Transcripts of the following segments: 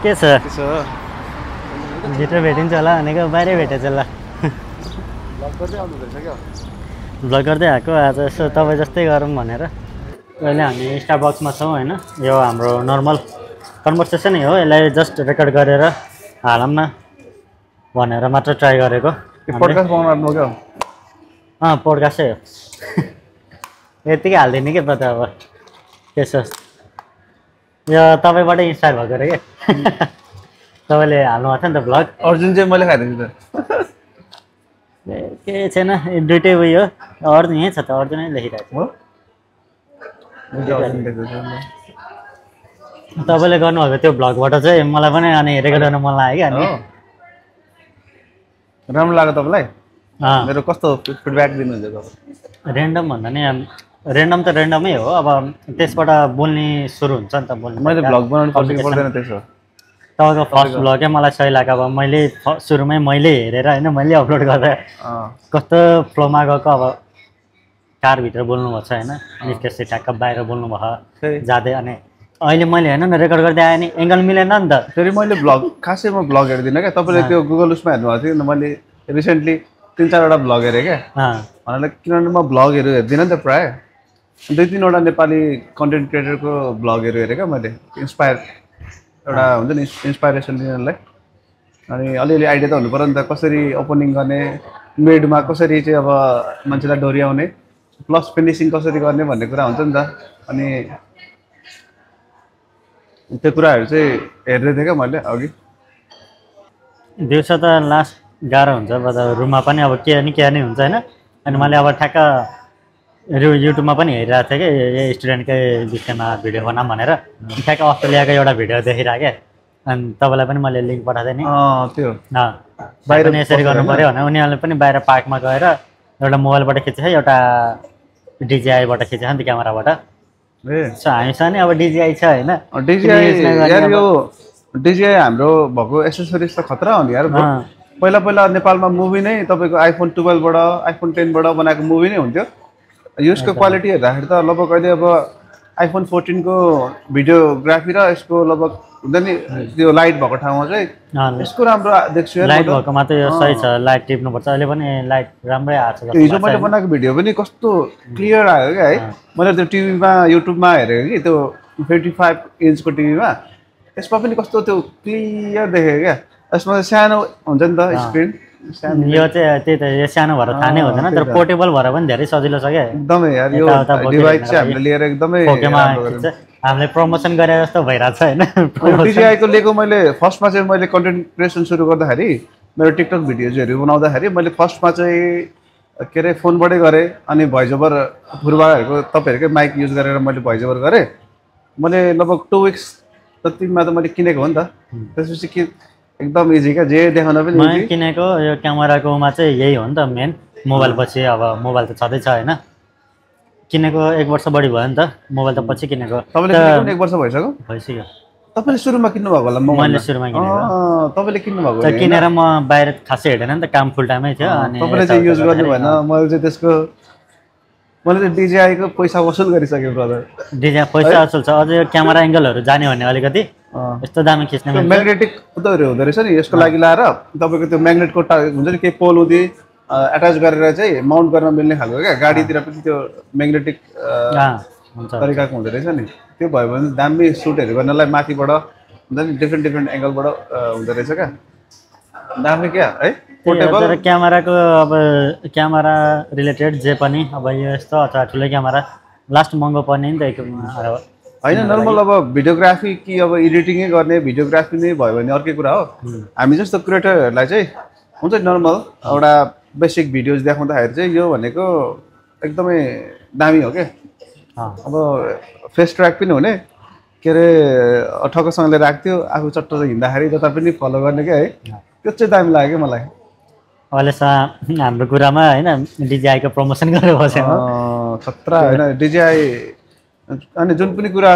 के छ भित्र भेटिन्छ होला भनेको बाहिरै भेटेछ ल भ्लग गर्दै आएको आज यसो तपाईँ जस्तै गरौँ भनेर अहिले हामी स्टारबक्समा छौँ होइन यो हाम्रो नर्मल कन्भर्सेसनै हो यसलाई जस्ट रेकर्ड गरेर हालौँ न भनेर मात्र ट्राई गरेको पोडकास्टै हो यतिकै हालिदिने के त अब त्यसो यो तपाईँबाटै इन्स्पायर भएको रे क्या तपाईँले हाल्नु भएको थियो नि त भ्लग अर्जुन चाहिँ मैले खाइदिन्छु त केही छैन दुइटै उयो अर्जुन यहीँ छ त अर्जुनै लेखिरहेको हो तपाईँले गर्नुभएको त्यो भ्लगबाट चाहिँ मलाई पनि अनि रेकर्ड गर्न मन लाग्यो क्या अनि राम्रो लाग्यो तपाईँलाई मेरो कस्तो फिडब्याक दिनुहुन्छ तपाईँ ऱ्यान्डम भन्दा नि ऱ्यान्डम त ऱ्यान्डमै हो अब त्यसबाट बोल्ने सुरु हुन्छ नि त बोल्ने मैले भ्लग बनाउनु पर्दैन त्यसो तपाईँको फर्स्ट भ्लगै मलाई सही लाग्यो अब मैले सुरुमै मैले हेरेर होइन मैले अपलोड गरेर कस्तो फ्लोमा गएको अब कारभित्र बोल्नुभएको छ होइन अनि त्यसै ट्याक्क बाहिर बोल्नुभयो जाँदै अनि अहिले मैले हेर्नु न रेकर्ड गर्दै आएँ नि एङ्गल मिलेन नि त फेरि मैले भ्लग खासै म भ्लग हेर्दिनँ क्या तपाईँले त्यो गुगल उसमा हेर्नुभएको थियो मैले रिसेन्टली 3-4वटा भ्लग हेरेँ क्या भन्नाले किनभने म भ्लगहरू हेर्दिनँ नि त प्रायः 2-3वटा नेपाली कन्टेन्ट क्रिएटरको भ्लगहरू हेरेँ क्या मैले इन्सपायर एउटा हुन्छ नि इन्सपाइरेसन दिनलाई अनि अलिअलि आइडिया त हुनु पऱ्यो नि त कसरी ओपनिङ गर्ने मिडमा कसरी चाहिँ अब मान्छेलाई डोर्याउने प्लस फिनिसिङ कसरी गर्ने भन्ने कुरा हुन्छ नि त अनि त्यो कुराहरू चाहिँ हेर्दै थिएँ क्या मैले अघि दिउँसो त लास्ट गाह्रो हुन्छ रुममा पनि अब के नि के नै हुन्छ होइन अनि मैले अब ठ्याक्क युट्युबमा पनि हेरिरहेको थिएँ कि यही स्टुडेन्टकै विषयमा भिडियो बनाऊँ भनेर ठ्याक्क अस्ट्रेलियाको एउटा भिडियो देखिरहेको क्या अनि तपाईँलाई पनि मैले लिङ्क पठाएको थिएँ नि त्यो बाहिर पनि यसरी गर्नु पऱ्यो भने उनीहरूले पनि बाहिर पार्कमा गएर एउटा मोबाइलबाट खिचेछ एउटा डिजिआईबाट खिचेछ नि त क्यामेराबाट हामीसँग नि अब डिजिआई छ होइन डिजिआई हाम्रो भएको एसेसरिज त खतरा हो नि यार पहिला पहिला नेपालमा मुभी नै तपाईँको आइफोन 12बाट आइफोन 10बाट बनाएको मुभी नै हुन्थ्यो यसको क्वालिटी हेर्दाखेरि त लगभग अहिले अब आइफोन 14को भिडियोग्राफी र यसको लगभग हुन्छ नि त्यो लाइट भएको ठाउँमा चाहिँ यसको राम्रो देख्छु लाइट भएकोमा त यो सही छ लाइट टिप्नुपर्छ अहिले पनि लाइट राम्रै आएको छ हिजो मैले बनाएको भिडियो पनि कस्तो क्लियर आयो क्या है मैले त्यो टिभीमा युट्युबमा हेरेको कि त्यो 55 इन्चको टिभीमा यसमा पनि कस्तो त्यो क्लियर देखेको क्या यसमा सानो हुन्छ नि त स्क्रिन यो चाहिँ त्यही त यो सानो भएर थाहा नै हुँदैन तर पोर्टेबल भएर पनि धेरै सजिलो छ क्या एकदमै यार यो डिभाइस चाहिँ हामीले लिएर एकदमै हामीले प्रमोसन गरे जस्तो भइरहेको छ होइन डिजिआईको लिएको मैले फर्स्टमा चाहिँ मैले कन्टेन्ट क्रिएसन सुरु गर्दाखेरि मेरो टिकटक भिडियोजहरू बनाउँदाखेरि मैले फर्स्टमा चाहिँ के अरे फोनबाटै गरेँ अनि भोइस ओभर पूर्वाहरूको तपाईँहरूकै माइक युज गरेर मैले भोइस ओभर गरेँ मैले लगभग 2 विक्स जतिमा त मैले किनेको हो नि त त्यसपछि के एकदम इजी क्या जे देखाउन पनि मैले किनेको यो क्यामेराकोमा चाहिँ यही हो नि त मेन मोबाइल पछि अब मोबाइल त छँदैछ होइन किनेको 1 वर्ष बढी भयो नि त मोबाइल त पछि किनेको तपाईँले 1 वर्ष भइसक्यो तपाईँले सुरुमा किन्नु भएको होला मैले सुरुमा किनेको तपाईँले किन्नु भएको किनेर म बाहिर खासै हेर्दैन नि त काम फुल टाइमै थियो अनि तपाईँले चाहिँ युज गर्नु भएन मैले चाहिँ त्यसको मैले चाहिँ डिजिआईको पैसा वसुल गरिसकेँ ब्रदर डिजिआई पैसा वसुल छ अझै यो क्यामेरा एङ्गलहरू जाने भने अलिकति यस्तो दामी खिच्ने म्याग्नेटिक उताहरू हुँदो रहेछ नि यसको लागि लाएर तपाईँको त्यो म्याग्नेटको हुन्छ नि केही पोल उदि एट्याच गरेर चाहिँ माउन्ट गर्न मिल्ने खालको क्या गाडीतिर पनि त्यो म्याग्नेटिक तरिकाको हुँदो रहेछ नि त्यो भयो भने दामी सुटहरू गर्नलाई माथिबाट हुन्छ नि डिफ्रेन्ट एङ्गलबाट हुँदो रहेछ क्या दामी क्या है पोर्टेबल क्यामेराको अब क्यामेरा रिलेटेड जे पनि अब यो यस्तो अथवा ठुलो क्यामेरा लास्ट महँगो पर्ने नि त होइन नर्मल अब भिडियोग्राफी कि अब एडिटिङै गर्ने भिडियोग्राफी नै भयो भने अर्कै कुरा हो हामी जस्तो क्रिएटरहरूलाई चाहिँ हुन्छ नर्मल एउटा बेसिक भिडियोज देखाउँदाखेरि चाहिँ यो भनेको एकदमै दामी हो क्या अब फेस ट्र्याक पनि हुने के अरे ठक्कसँगले राख्थ्यो आफू चट्ट हिँड्दाखेरि जता पनि फलो गर्ने क्या है त्यो चाहिँ दामी लाग्यो क्या मलाई अहिलेसम्म हाम्रो कुरामा होइन डिजिआईको प्रमोसन गरेर बसेको खतरा होइन डिजिआई अनि जुन पनि कुरा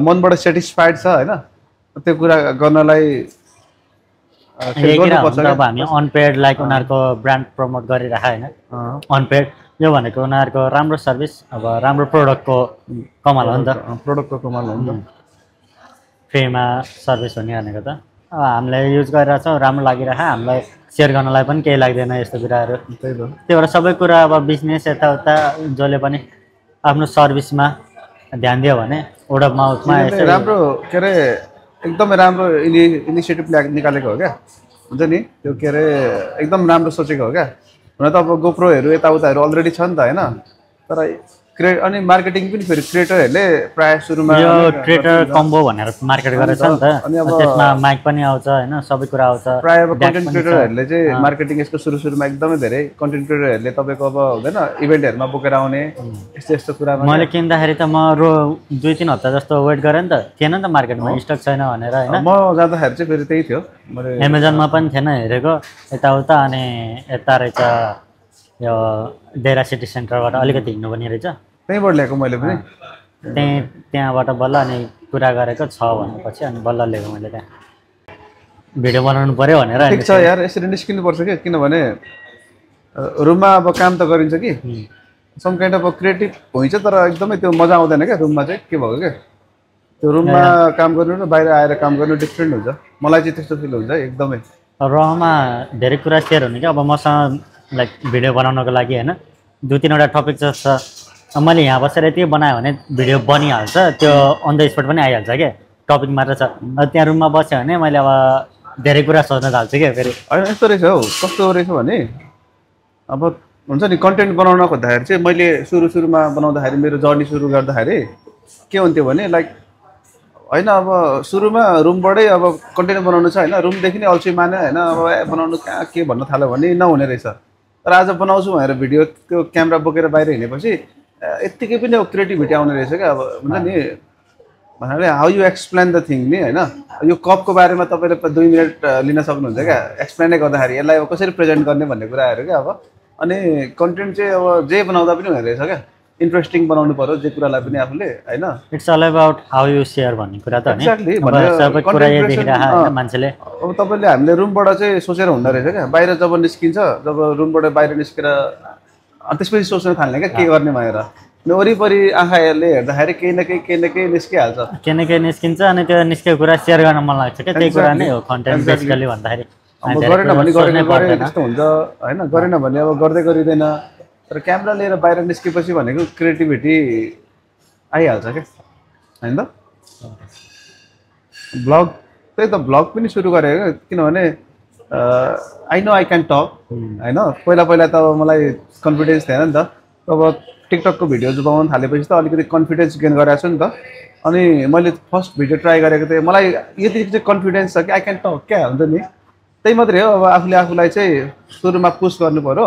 मनबाट सेटिस्फाइड छ होइन त्यो कुरा गर्नलाई अब हामी अनपेड लाइक उनीहरूको ब्रान्ड प्रमोट गरिरहेको होइन अनपेड यो भनेको उनीहरूको राम्रो सर्भिस अब राम्रो प्रोडक्टको कमाल हो नि त प्रोडक्टको कमाल हो नि त फ्रीमा सर्भिस हुने भनेको त अब हामीले युज गरिरहेछौँ, राम्रो लागिरहेछ, हामीलाई सेयर गर्नलाई पनि केही लाग्दैन यस्तो कुराहरू। त्यही हो। त्यही भएर सबै कुरा अब बिजनेस यताउता जसले पनि आफ्नो सर्भिसमा ध्यान दियो भने वर्ड अफ माउथमा तिमीले राम्रो के अरे एकदमै राम्रो इनिसिएटिभ निकालेको हो क्या, हुन्छ नि त्यो के अरे एकदम राम्रो सोचेको हो क्या। हुन त अब गोप्रोहरू यताउताहरू अलरेडी छ नि त होइन, तर अनि मार्केटिङ पनि फेरि क्रिएटरहरूले प्रायः सुरुमा यो क्रिएटर कम्बो भनेर मार्केट गरेछ नि त, त्यसमा माइक पनि आउँछ होइन, सबै कुरा आउँछ। प्रायः अब कन्टेन्ट क्रिएटरहरूले चाहिँ मार्केटिङ यसको सुरुमा एकदमै धेरै कन्टेन्ट क्रिएटरहरूले तपाईँको अब हुँदैन इभेन्टहरूमा बोकेर आउने यस्तो यस्तो कुरामा। मैले किन्दाखेरि त म 2-3 हप्ता जस्तो वेट गरेँ नि त, थिएन नि त मार्केटमा, स्टक छैन भनेर होइन। म जाँदाखेरि चाहिँ फेरि त्यही थियो, मैले एमाजोनमा पनि थिएन हेरेको यताउता, अनि यता रहेछ यो डेरा सिटी सेन्टरबाट अलिकति हिँड्नुपर्ने रहेछ, त्यहीँबाट ल्याएको मैले पनि। त्यहाँबाट बल्ल अनि कुरा गरेको छ भनेपछि अनि बल्ल ल्याएको मैले। त्यहाँ भिडियो बनाउनु पऱ्यो भनेर। ठिक छ यार, यसरी निस्किनुपर्छ कि, किनभने रुममा अब काम त गरिन्छ कि सम काइन्ड अफ क्रिएटिभ हुन्छ, तर एकदमै त्यो मजा आउँदैन क्या रुममा चाहिँ। के भएको क्या त्यो रुममा काम गर्नु र बाहिर आएर काम गर्नु डिफ्रेन्ट हुन्छ, मलाई चाहिँ त्यस्तो फिल हुन्छ एकदमै। रहमा धेरै कुरा सेयर हुने क्या, अब मसँग लाइक भिडियो बनाउनको लागि होइन 2-3वटा टपिक जस्तो छ, मैले यहाँ बसेर यति बनायो भने भिडियो बनिहाल्छ, त्यो अन द स्पट पनि आइहाल्छ क्या, टपिक मात्र छ। त्यहाँ रुममा बस्यो भने मैले अब धेरै कुरा सोच्न थाल्छु क्या फेरि। होइन यस्तो रहेछ हौ, कस्तो रहेछ भने अब हुन्छ नि कन्टेन्ट बनाउन खोज्दाखेरि चाहिँ मैले सुरुमा बनाउँदाखेरि मेरो जर्नी सुरु गर्दाखेरि के हुन्थ्यो भने लाइक होइन अब सुरुमा रुमबाटै अब कन्टेन्ट बनाउनु छ होइन, रुमदेखि नै अल्छी माने होइन, अब बनाउनु कहाँ के भन्न थाल्यो भने नहुने रहेछ। तर आज बनाउँछु भनेर भिडियो त्यो क्यामेरा बोकेर बाहिर हिँडेपछि यत्तिकै पनि अब क्रिएटिभिटी आउने रहेछ क्या। अब हुन्छ नि भन्नाले how you explain the thing नि होइन, यो कपको बारेमा तपाईँले 2 मिनट लिन सक्नुहुन्छ क्या एक्सप्लेनै गर्दाखेरि, यसलाई अब कसरी प्रेजेन्ट गर्ने भन्ने कुराहरू क्या। अब अनि कन्टेन्ट चाहिँ अब जे बनाउँदा पनि हुने रहेछ क्या, इन्ट्रेस्टिङ बनाउनु पर्यो जे कुरालाई पनि आफूले होइन। It's all about how you share भन्ने कुरा त एक्ज्याक्टली सबै कुरा यहाँ देखिरहेको होइन मान्छेले। अब तपाईँले हामीले रुमबाट चाहिँ सोचेर हुँदो रहेछ क्या, बाहिर जब निस्किन्छ, जब रुमबाट बाहिर निस्केर त्यसपछि सोच्न थाल्ने क्या के गर्ने भनेर। वरिपरि आँखाले हेर्दाखेरि केही न केही निस्किहाल्छ, केही न केही निस्किन्छ, अनि त्यो निस्केको कुरा सेयर गर्न मन लाग्छ क्या, त्यही कुरा नै हो कन्टेन्ट बेसिकली भन्दाखेरि। अब गरेन भने गरेन त्यस्तो हुन्छ होइन, गरेन भने अब गर्दै गरिँदैन। तर क्यामेरा लिएर बाहिर निस्केपछि भनेको क्रिएटिभिटी आइहाल्छ क्या होइन त। ब्लग त्यही त, ब्लग पनि सुरु गरेको क्या, किनभने I know I can talk होइन। पहिला त अब मलाई कन्फिडेन्स थिएन नि त, अब टिकटकको भिडियोज बनाउनु थालेपछि त अलिकति कन्फिडेन्स गेन गरेको छु नि त। अनि मैले फर्स्ट भिडियो ट्राई गरेको थिएँ, मलाई यति चाहिँ कन्फिडेन्स छ कि आई क्यान टक क्या हुन्छ नि, त्यही मात्रै हो। अब आफूले आफूलाई चाहिँ सुरुमा पुस गर्नु पऱ्यो,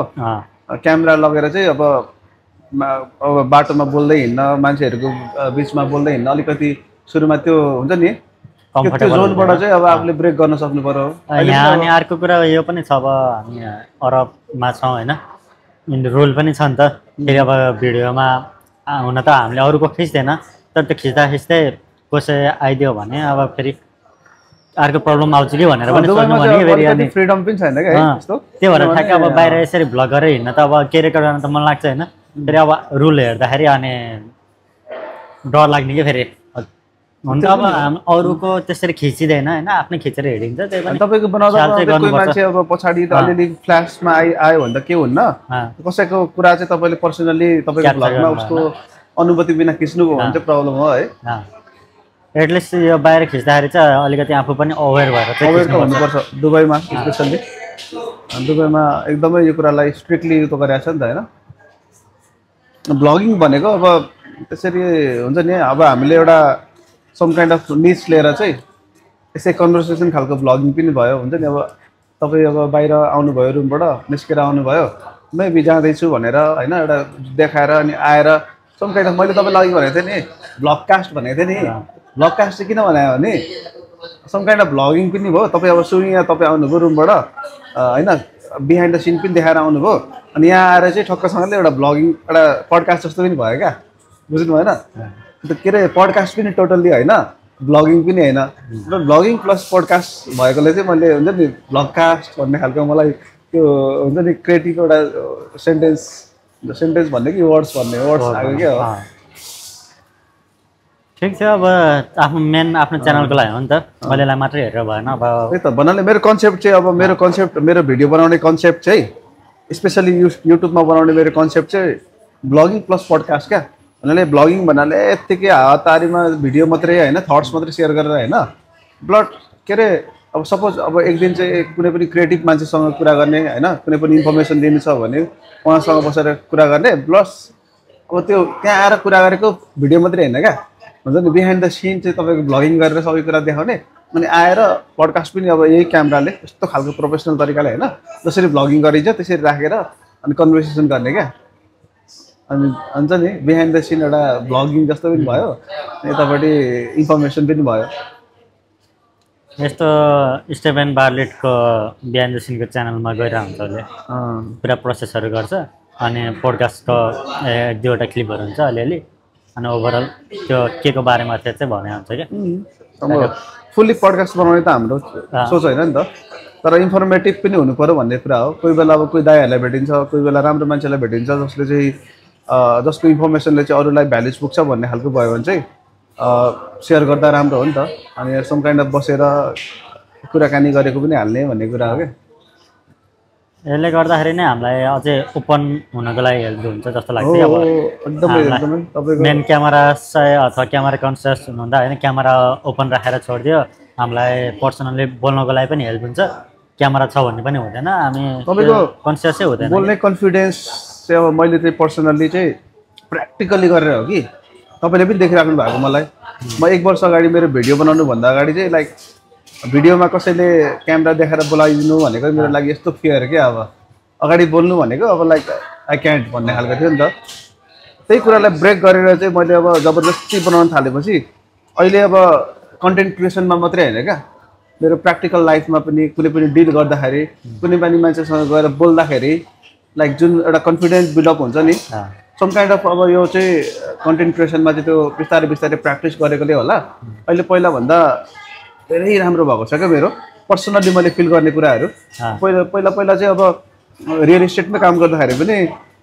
क्यामेरा लगेर चाहिँ अब बाटोमा बोल्दै हिँड्न, मान्छेहरूको बिचमा बोल्दै हिँड्न अलिकति सुरुमा त्यो हुन्छ नि, त्यो जोनबाट चाहिँ अब आफूले ब्रेक गर्न सक्नु पर्यो यहाँ। अनि अर्को कुरा यो पनि छ, अब हामी अरबमा छौँ होइन, रुल पनि छ नि त फेरि। अब भिडियोमा हुन त हामीले अरूको खिच्दैन, तर त्यो खिच्दै कसै आइदियो भने अब फेरि अर्को प्रब्लम आउँछ कि भनेर पनि सोच्नु भने फेरि अनि फ्रिडम पनि छैन क्या त्यस्तो। त्यही भएर ठ्याक्कै अब बाहिर यसरी भ्लग गरेर हिँड्न त अब क्यारेक्टर गर्न त मन लाग्छ होइन, फेरि अब रुल हेर्दाखेरि अनि डर लाग्ने कि फेरि हुन्छ। अब अरूको त्यसरी खिचिँदैन होइन, आफ्नै खिचेर हिँडिन्छ। त्यही पनि तपाईँको बनाउँदा कोही मान्छे अब पछाडि अलिअलि फ्ल्यासमा आयो भने त के हुन्न, कसैको कुरा चाहिँ तपाईँले पर्सनली तपाईँको भ्लगमा उसको अनुभूति बिना खिच्नुभयो भने चाहिँ प्रब्लम हो है। एटलिस्ट यो बाहिर खिच्दाखेरि चाहिँ अलिकति आफू पनि अवेर भएर चाहिँ हुनुपर्छ। दुबईमा स्पेसल्ली दुबईमा एकदमै यो कुरालाई स्ट्रिक्टली उयो गरिरहेको छ नि त होइन। ब्लगिङ भनेको अब त्यसरी हुन्छ नि, अब हामीले एउटा सम काइन्ड अफ निच लिएर चाहिँ यसै कन्भर्सेसन खालको ब्लगिङ पनि भयो हुन्छ नि। अब तपाईँ अब बाहिर आउनुभयो, रुमबाट निस्केर आउनुभयो, मेबी जाँदैछु भनेर होइन, एउटा देखाएर अनि आएर सम काइन्ड अफ मैले तपाईँलाई अघि भनेको थिएँ नि ब्लगकास्ट भनेको थिएँ नि। ब्लगकास्ट चाहिँ किन बनायो भने सम काइन्ड अफ ब्लगिङ पनि भयो। तपाईँ अब यहाँ तपाईँ आउनुभयो रुमबाट होइन, बिहाइन्ड द सिन पनि देखाएर आउनुभयो, अनि यहाँ आएर चाहिँ ठक्कसँगले एउटा ब्लगिङ एउटा पडकास्ट जस्तो पनि भयो क्या, बुझ्नु भएन? के अरे पडकास्ट पनि टोटल्ली होइन, ब्लगिङ पनि होइन, र ब्लगिङ प्लस पडकास्ट भएकोले चाहिँ मैले हुन्छ नि ब्लगकास्ट भन्ने खालको मलाई त्यो हुन्छ नि क्रिएटिभ एउटा सेन्टेन्स भन्ने कि वर्ड्स भन्ने वर्ड्स आयो क्या हो। ठिक छ अब आफ्नो मेन आफ्नो च्यानलको लागि हो नि त अहिलेलाई मात्रै हेरेर भएन अब त्यही त भन्नाले मेरो कन्सेप्ट चाहिँ अब मेरो भिडियो बनाउने कन्सेप्ट चाहिँ स्पेसली युट्युबमा बनाउने मेरो कन्सेप्ट चाहिँ ब्लगिङ प्लस पडकास्ट क्या भन्नाले ब्लगिङ भन्नाले यत्तिकै हातारीमा भिडियो मात्रै होइन थट्स मात्रै सेयर गरेर होइन के अरे अब सपोज अब एक दिन चाहिँ कुनै पनि क्रिएटिभ मान्छेसँग कुरा गर्ने होइन कुनै पनि इन्फर्मेसन दिनु छ भने उहाँसँग बसेर कुरा गर्ने प्लस अब त्यो त्यहाँ आएर कुरा गरेको भिडियो मात्रै होइन क्या हुन्छ नि बिहाइन्ड द सिन चाहिँ तपाईँको भ्लगिङ गरेर सबै कुरा देखाउने अनि आएर पडकास्ट पनि अब यही क्यामेराले यस्तो खालको प्रोफेसनल तरिकाले होइन जसरी भ्लगिङ गरिन्छ त्यसरी राखेर अनि कन्भर्सेसन गर्ने क्या अनि हुन्छ नि बिहाइन्ड द सिन एउटा भ्लगिङ जस्तो पनि भयो यतापट्टि इन्फर्मेसन पनि भयो यस्तो स्टेफेन बार्लेटको बिहाइन्ड द सिनको च्यानलमा गएर हुन्छ उसले पुरा प्रोसेसहरू गर्छ अनि पोडकास्टको एक दुईवटा क्लिपहरू हुन्छ अलिअलि अनि ओभरअल त्यो के को बारेमा चाहिँ भने हुन्छ क्या अब फुल्ली पडकास्ट बनाउने त हाम्रो सोच होइन नि त तर इन्फर्मेटिभ पनि हुनु पऱ्यो भन्ने कुरा हो कोही बेला अब कोही दाइहरूलाई भेटिन्छ कोही बेला राम्रो मान्छेलाई भेटिन्छ जसले चाहिँ जसको इन्फर्मेसनले चाहिँ अरूलाई भ्याल्युज पुग्छ भन्ने खालको भयो भने चाहिँ सेयर गर्दा राम्रो हो नि त अनि सम काइन्ड अफ बसेर कुराकानी गरेको पनि हाल्ने भन्ने कुरा हो क्या यसले गर्दाखेरि नै हामीलाई अझै ओपन हुनको लागि हेल्प हुन्छ जस्तो लाग्छ अब मेन क्यामेरा चाहिँ अथवा क्यामेरा कन्सियस हुनुहुँदा होइन क्यामेरा ओपन राखेर छोडिदियो हामीलाई पर्सनल्ली बोल्नको लागि पनि हेल्प हुन्छ क्यामेरा छ भन्ने पनि हुँदैन हामी तपाईँको कन्सियसै हुँदैन बोल्ने कन्फिडेन्स चाहिँ अब मैले चाहिँ पर्सनल्ली चाहिँ प्र्याक्टिकल्ली गरेर हो कि तपाईँले पनि देखिराख्नु भएको मलाई म 1 वर्ष अगाडि मेरो भिडियो बनाउनुभन्दा अगाडि चाहिँ लाइक भिडियोमा कसैले क्यामेरा देखाएर बोलाइदिनु भनेको मेरो लागि यस्तो फियर क्या अब अगाडि बोल्नु भनेको अब लाइक आई क्यान्ट भन्ने खालको थियो नि त त्यही कुरालाई ब्रेक गरेर चाहिँ मैले अब जबरजस्ती बनाउन थालेपछि अहिले अब कन्टेन्ट क्रिएसनमा मात्रै होइन क्या मेरो प्र्याक्टिकल लाइफमा पनि कुनै पनि डिल गर्दाखेरि कुनै पनि मान्छेसँग गएर बोल्दाखेरि लाइक जुन एउटा कन्फिडेन्स बिल्डअप हुन्छ नि सम काइन्ड अफ अब यो चाहिँ कन्टेन्ट क्रिएसनमा चाहिँ त्यो बिस्तारै बिस्तारै प्र्याक्टिस गरेकोले होला अहिले पहिलाभन्दा धेरै राम्रो भएको छ क्या मेरो पर्सनल्ली मैले फिल गर्ने कुराहरू पहिला चाहिँ अब रियल इस्टेटमै काम गर्दाखेरि पनि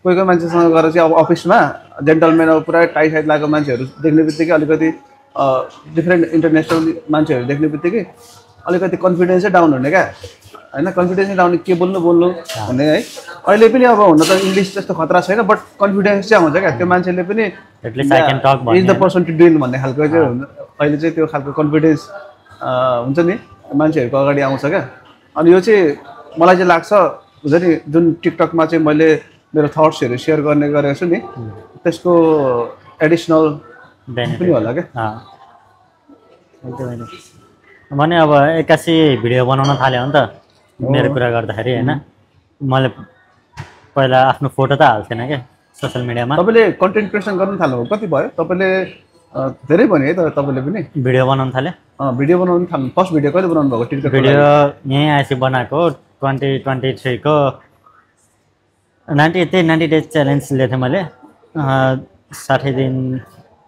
कोही कोही मान्छेसँग गएर चाहिँ अब अफिसमा जेन्टलमेन अब पुरा टाइट साइट लागेको मान्छेहरू देख्ने बित्तिकै अलिकति डिफ्रेन्ट इन्टरनेसनल मान्छेहरू देख्ने बित्तिकै अलिकति कन्फिडेन्सै डाउन हुने क्या होइन कन्फिडेन्सै डाउन के बोल्नु भन्ने है अहिले पनि अब हुन त इङ्ग्लिस त्यस्तो खतरा छैन बट कन्फिडेन्स चाहिँ आउँछ क्या त्यो मान्छेले पनि is the person to deal भन्ने खालको चाहिँ अहिले चाहिँ त्यो खालको कन्फिडेन्स हुन्छ नि मान्छेहरूको अगाडि आउँछ क्या अनि यो चाहिँ मलाई चाहिँ लाग्छ हुन्छ नि जुन टिकटकमा चाहिँ मैले मेरो थट्सहरू सेयर गर्ने गरेको छु नि त्यसको एडिसनल पनि होला क्या भने अब 81 भिडियो बनाउन थाल्यो नि त मेरो कुरा गर्दाखेरि होइन मैले पहिला आफ्नो फोटो त हाल्थेन क्या सोसियल मिडियामा तपाईँले कन्टेन्ट क्रिएसन गर्नु थाल्नुभयो कति भयो तपाईँले धेरै भन्यो है त तपाईँले पनि भिडियो बनाउन थाले भिडियो बनाउनु थाल्नु फर्स्ट भिडियो कहिले बनाउनु भएको टिकटक भिडियो यहीँ आएपछि बनाएको 2023 को 90 डेज च्यालेन्ज लिएको थिएँ मैले 60 दिन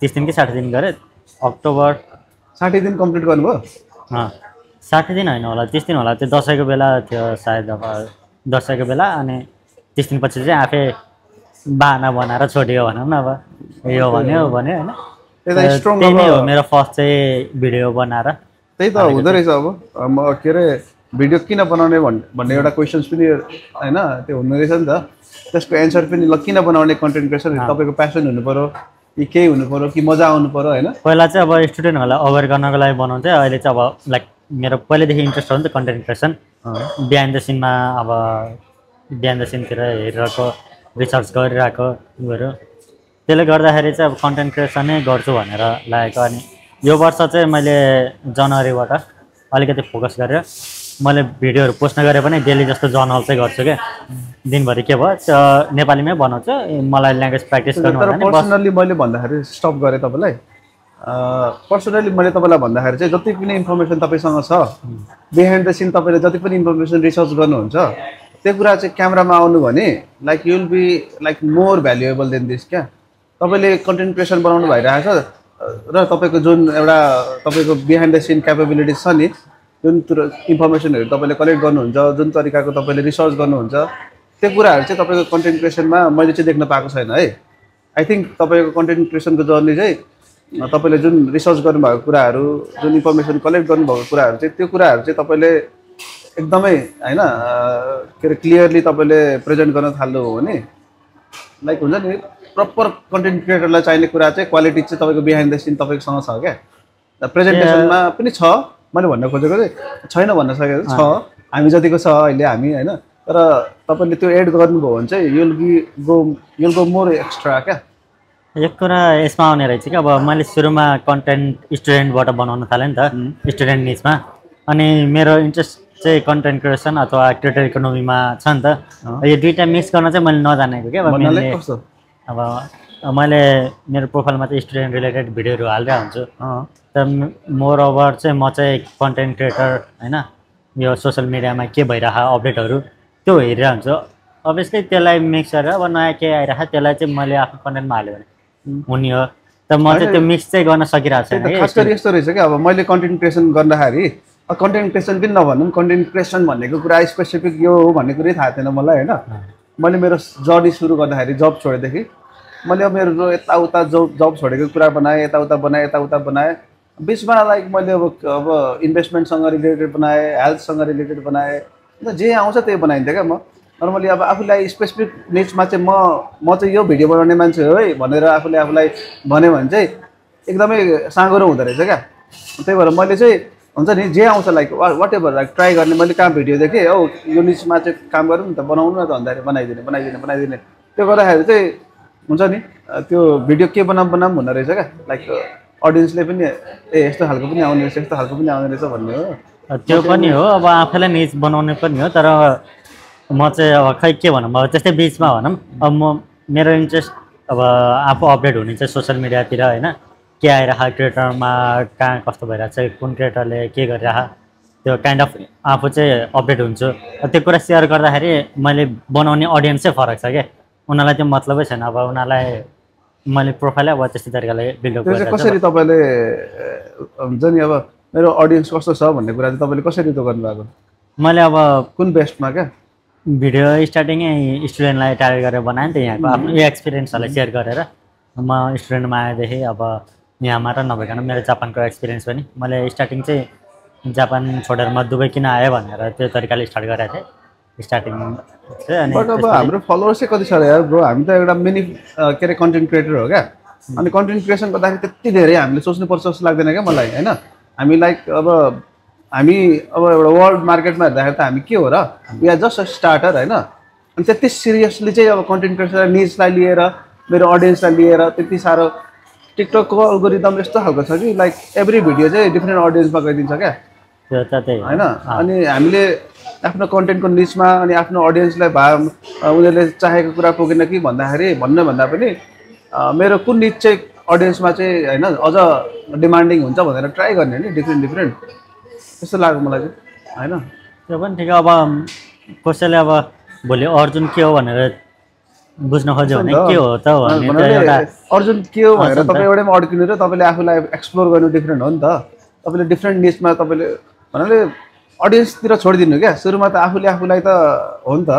30 दिन कि 60 दिन गरेँ अक्टोबर 60 दिन कम्प्लिट गर्नुभयो 60 दिन होइन होला 30 दिन होला त्यो दसैँको बेला थियो सायद अब दसैँको बेला अनि 30 दिनपछि चाहिँ आफै बाना बनाएर छोड्यो भनौँ न अब यो भन्यो होइन त्यही नै हो मेरो फर्स्ट चाहिँ भिडियो बनाएर त्यही त हुँदो रहेछ अब म के अरे भिडियो किन बनाउने भन्ने एउटा क्वेसन्स पनि होइन त्यो हुँदो रहेछ नि त त्यसको एन्सर पनि ल किन बनाउने कन्टेन्ट क्रिएसन तपाईँको प्यासन हुनु पऱ्यो कि केही हुनु पऱ्यो कि मजा आउनु पऱ्यो होइन पहिला चाहिँ अब स्टुडेन्टहरूलाई अवेर गर्नको लागि बनाउँथेँ अहिले चाहिँ अब लाइक मेरो पहिल्यैदेखि इन्ट्रेस्ट हो नि त content creation behind the cinema अब बिहाइन्ड द सिनतिर हेरिरहेको रिसर्च गरिरहेको उयोहरू त्यसले गर्दाखेरि चाहिँ अब कन्टेन्ट क्रिएसनै गर्छु भनेर लागेको अनि यो वर्ष चाहिँ मैले जनवरीबाट अलिकति फोकस गरेर मैले भिडियोहरू पोस्ट नगरे पनि डेली जस्तो जर्नल चाहिँ गर्छु क्या दिनभरि के भयो नेपालीमै बनाउँछु मलाई ल्याङ्ग्वेज प्र्याक्टिस गर्नु पर्सनल्ली मैले भन्दाखेरि स्टप गरेँ तपाईँलाई पर्सनल्ली मैले तपाईँलाई भन्दाखेरि चाहिँ जति पनि इन्फर्मेसन तपाईँसँग छ बिहाइन्ड द सिन तपाईँले जति पनि इन्फर्मेसन रिसर्च गर्नुहुन्छ त्यो कुरा चाहिँ क्यामेरामा आउनु भने like you will be like more valuable than this क्या तपाईँले कन्टेन्ट क्रिएसन बनाउनु भइरहेको छ र तपाईँको जुन एउटा तपाईँको बिहाइन्ड द सिन क्यापेबिलिटिज छ नि जुन इन्फर्मेसनहरू तपाईँले कलेक्ट गर्नुहुन्छ जुन तरिकाको तपाईँले रिसर्च गर्नुहुन्छ त्यो कुराहरू चाहिँ तपाईँको कन्टेन्ट क्रिएसनमा मैले चाहिँ देख्न पाएको छैन है आई थिङ्क तपाईँको कन्टेन्ट क्रिएसनको जर्नी चाहिँ तपाईँले जुन रिसर्च गर्नुभएको कुराहरू जुन इन्फर्मेसन कलेक्ट गर्नुभएको कुराहरू चाहिँ त्यो कुराहरू चाहिँ तपाईँले एकदमै होइन के अरे क्लियरली तपाईँले प्रेजेन्ट गर्न थाल्नु हो भने लाइक हुन्छ नि प्रपर कन्टेन्ट क्रिएटरलाई चाहिने कुरा चाहिँ क्वालिटी चाहिँ तपाईँको बिहाइन्ड द सिन तपाईँकोसँग छ क्या प्रेजेन्टेसनमा पनि छ मैले भन्न खोजेको चाहिँ छैन भन्न सकेको छ हामी जतिको छ अहिले हामी होइन तर तपाईँले त्यो एड गर्नुभयो भने चाहिँ युल गो मोर एक्स्ट्रा क्या एक कुरा यसमा आउने रहेछ कि अब मैले सुरुमा कन्टेन्ट स्टुडेन्टबाट बनाउन थालेँ नि त स्टुडेन्ट निचमा अनि मेरो इन्ट्रेस्ट चाहिँ कन्टेन्ट क्रिएसन अथवा क्रिएटर इकोनोमीमा छ नि त यो दुईवटा मिक्स गर्न चाहिँ मैले नजानेको क्या अब मैले मेरो प्रोफाइलमा चाहिँ स्टुडेन्ट रिलेटेड भिडियोहरू हालिरहेको हुन्छु तर मोर ओभर चाहिँ म चाहिँ कन्टेन्ट क्रिएटर होइन यो सोसियल मिडियामा के भइरहेको अपडेटहरू त्यो हेरिरहेको हुन्छु अभियसली त्यसलाई मिक्स गरेर अब नयाँ के आइरहेको त्यसलाई चाहिँ मैले आफ्नो कन्टेन्टमा हाल्यो भने हुने हो तर म चाहिँ त्यो मिक्स चाहिँ गर्न सकिरहेको छैन खास गरी यस्तो रहेछ कि अब मैले कन्टेन्ट क्रिएसन गर्दाखेरि कन्टेन्ट क्रिएसन पनि नभनौँ कन्टेन्ट क्रिएसन भन्नेको कुरा स्पेसिफिक यो हो भन्ने कुरै थाहा थिएन मलाई होइन मैले मेरो जर्नी सुरु गर्दाखेरि जब छोडेदेखि मैले अब मेरो यताउता जब छोडेको कुरा बनाएँ यताउता बनाएँ बिचमा लाइक मैले अब इन्भेस्टमेन्टसँग रिलेटेड बनाएँ हेल्थसँग रिलेटेड बनाएँ जे आउँछ त्यही बनाइन्थेँ क्या म नर्मली अब आफूलाई स्पेसिफिक निचमा चाहिँ म चाहिँ यो भिडियो बनाउने मान्छे हो है भनेर आफूलाई भन्यो भने चाहिँ एकदमै साँगुरो हुँदो रहेछ क्या त्यही भएर मैले चाहिँ हुन्छ नि जे आउँछ like whatever like try गर्ने मैले कहाँ भिडियो देखेँ औ यो निचमा चाहिँ काम गरौँ नि त बनाउनु न त भन्दाखेरि बनाइदिने त्यो गर्दाखेरि चाहिँ हुन्छ नि त्यो भिडियो के बनाऊँ हुँदो रहेछ क्या लाइक अडियन्सले पनि यस्तो खालको पनि आउने रहेछ यस्तो खालको पनि आउने रहेछ भन्ने हो त्यो पनि हो अब आफैलाई निच बनाउने पनि हो तर म चाहिँ अब खै के भनौँ अब त्यस्तै बिचमा भनौँ अब मेरो इन्ट्रेस्ट अब आफू अपडेट हुने चाहिँ सोसियल मिडियातिर होइन के आइरहेको क्रिएटरमा कहाँ कस्तो भइरहेको छ कुन क्रिएटरले के गरिरहेको त्यो काइन्ड अफ आफू चाहिँ अपडेट हुन्छु त्यो कुरा सेयर गर्दाखेरि मैले बनाउने अडियन्स चाहिँ फरक छ क्या उनीहरूलाई त्यो मतलबै छैन अब उनीहरूलाई मैले प्रोफाइलै अब त्यस्तै तरिकाले बिल्डअप गरेर कसरी तपाईँले हुन्छ नि अब मेरो अडियन्स कस्तो छ भन्ने कुरा चाहिँ तपाईँले कसरी त्यो गर्नुभएको मैले अब कुन बेस्टमा क्या भिडियो स्टार्टिङै स्टुडेन्टलाई टार्गेट गरेर बनाएँ नि त यहाँको आफ्नो यो एक्सपिरियन्सहरूलाई सेयर गरेर म स्टुडेन्टमा आएदेखि अब यहाँमा र नभइकन मेरो जापानको एक्सपिरियन्स पनि मैले स्टार्टिङ चाहिँ जापान छोडेर म दुबई किन आएँ भनेर त्यो तरिकाले स्टार्ट गरेको थिएँ स्टार्टिङ चाहिँ अनि अब हाम्रो फलोवर्स चाहिँ कति छ यार ब्रो हामी त एउटा मिनी के अरे कन्टेन्ट क्रिएटर हो क्या अनि कन्टेन्ट क्रिएसन गर्दाखेरि त्यति धेरै हामीले सोच्नुपर्छ जस्तो लाग्दैन क्या मलाई होइन हामी लाइक अब एउटा वर्ल्ड मार्केटमा हेर्दाखेरि त हामी के हो र we are just a starter होइन अनि त्यति सिरियसली चाहिँ अब कन्टेन्ट क्रिएसन निजलाई लिएर मेरो अडियन्सलाई लिएर त्यति साह्रो टिकटकको अल्गोरिदम यस्तो खालको छ कि लाइक एभ्री भिडियो चाहिँ डिफ्रेन्ट अडियन्समा गइदिन्छ क्या होइन अनि हामीले आफ्नो कन्टेन्टको निचमा अनि आफ्नो अडियन्सलाई उनीहरूले चाहेको कुरा पुगेन कि भन्दा पनि मेरो कुन निच चाहिँ अडियन्समा चाहिँ होइन अझ डिमान्डिङ हुन्छ भनेर ट्राई गर्ने नि डिफ्रेन्ट त्यस्तो लाग्यो मलाई चाहिँ होइन त्यो पनि ठिक अब कसैले अब भोलि अर्जुन के हो भनेर बुझ्न खोज्यो भने के हो त अर्जुन के हो भनेर तपाईँ एउटैमा अड्किनु र तपाईँले आफूलाई एक्सप्लोर गर्नु डिफ्रेन्ट हो नि त तपाईँले डिफ्रेन्ट निचमा तपाईँले भन्नाले अडियन्सतिर छोडिदिनु क्या सुरुमा त आफूलाई त हो नि त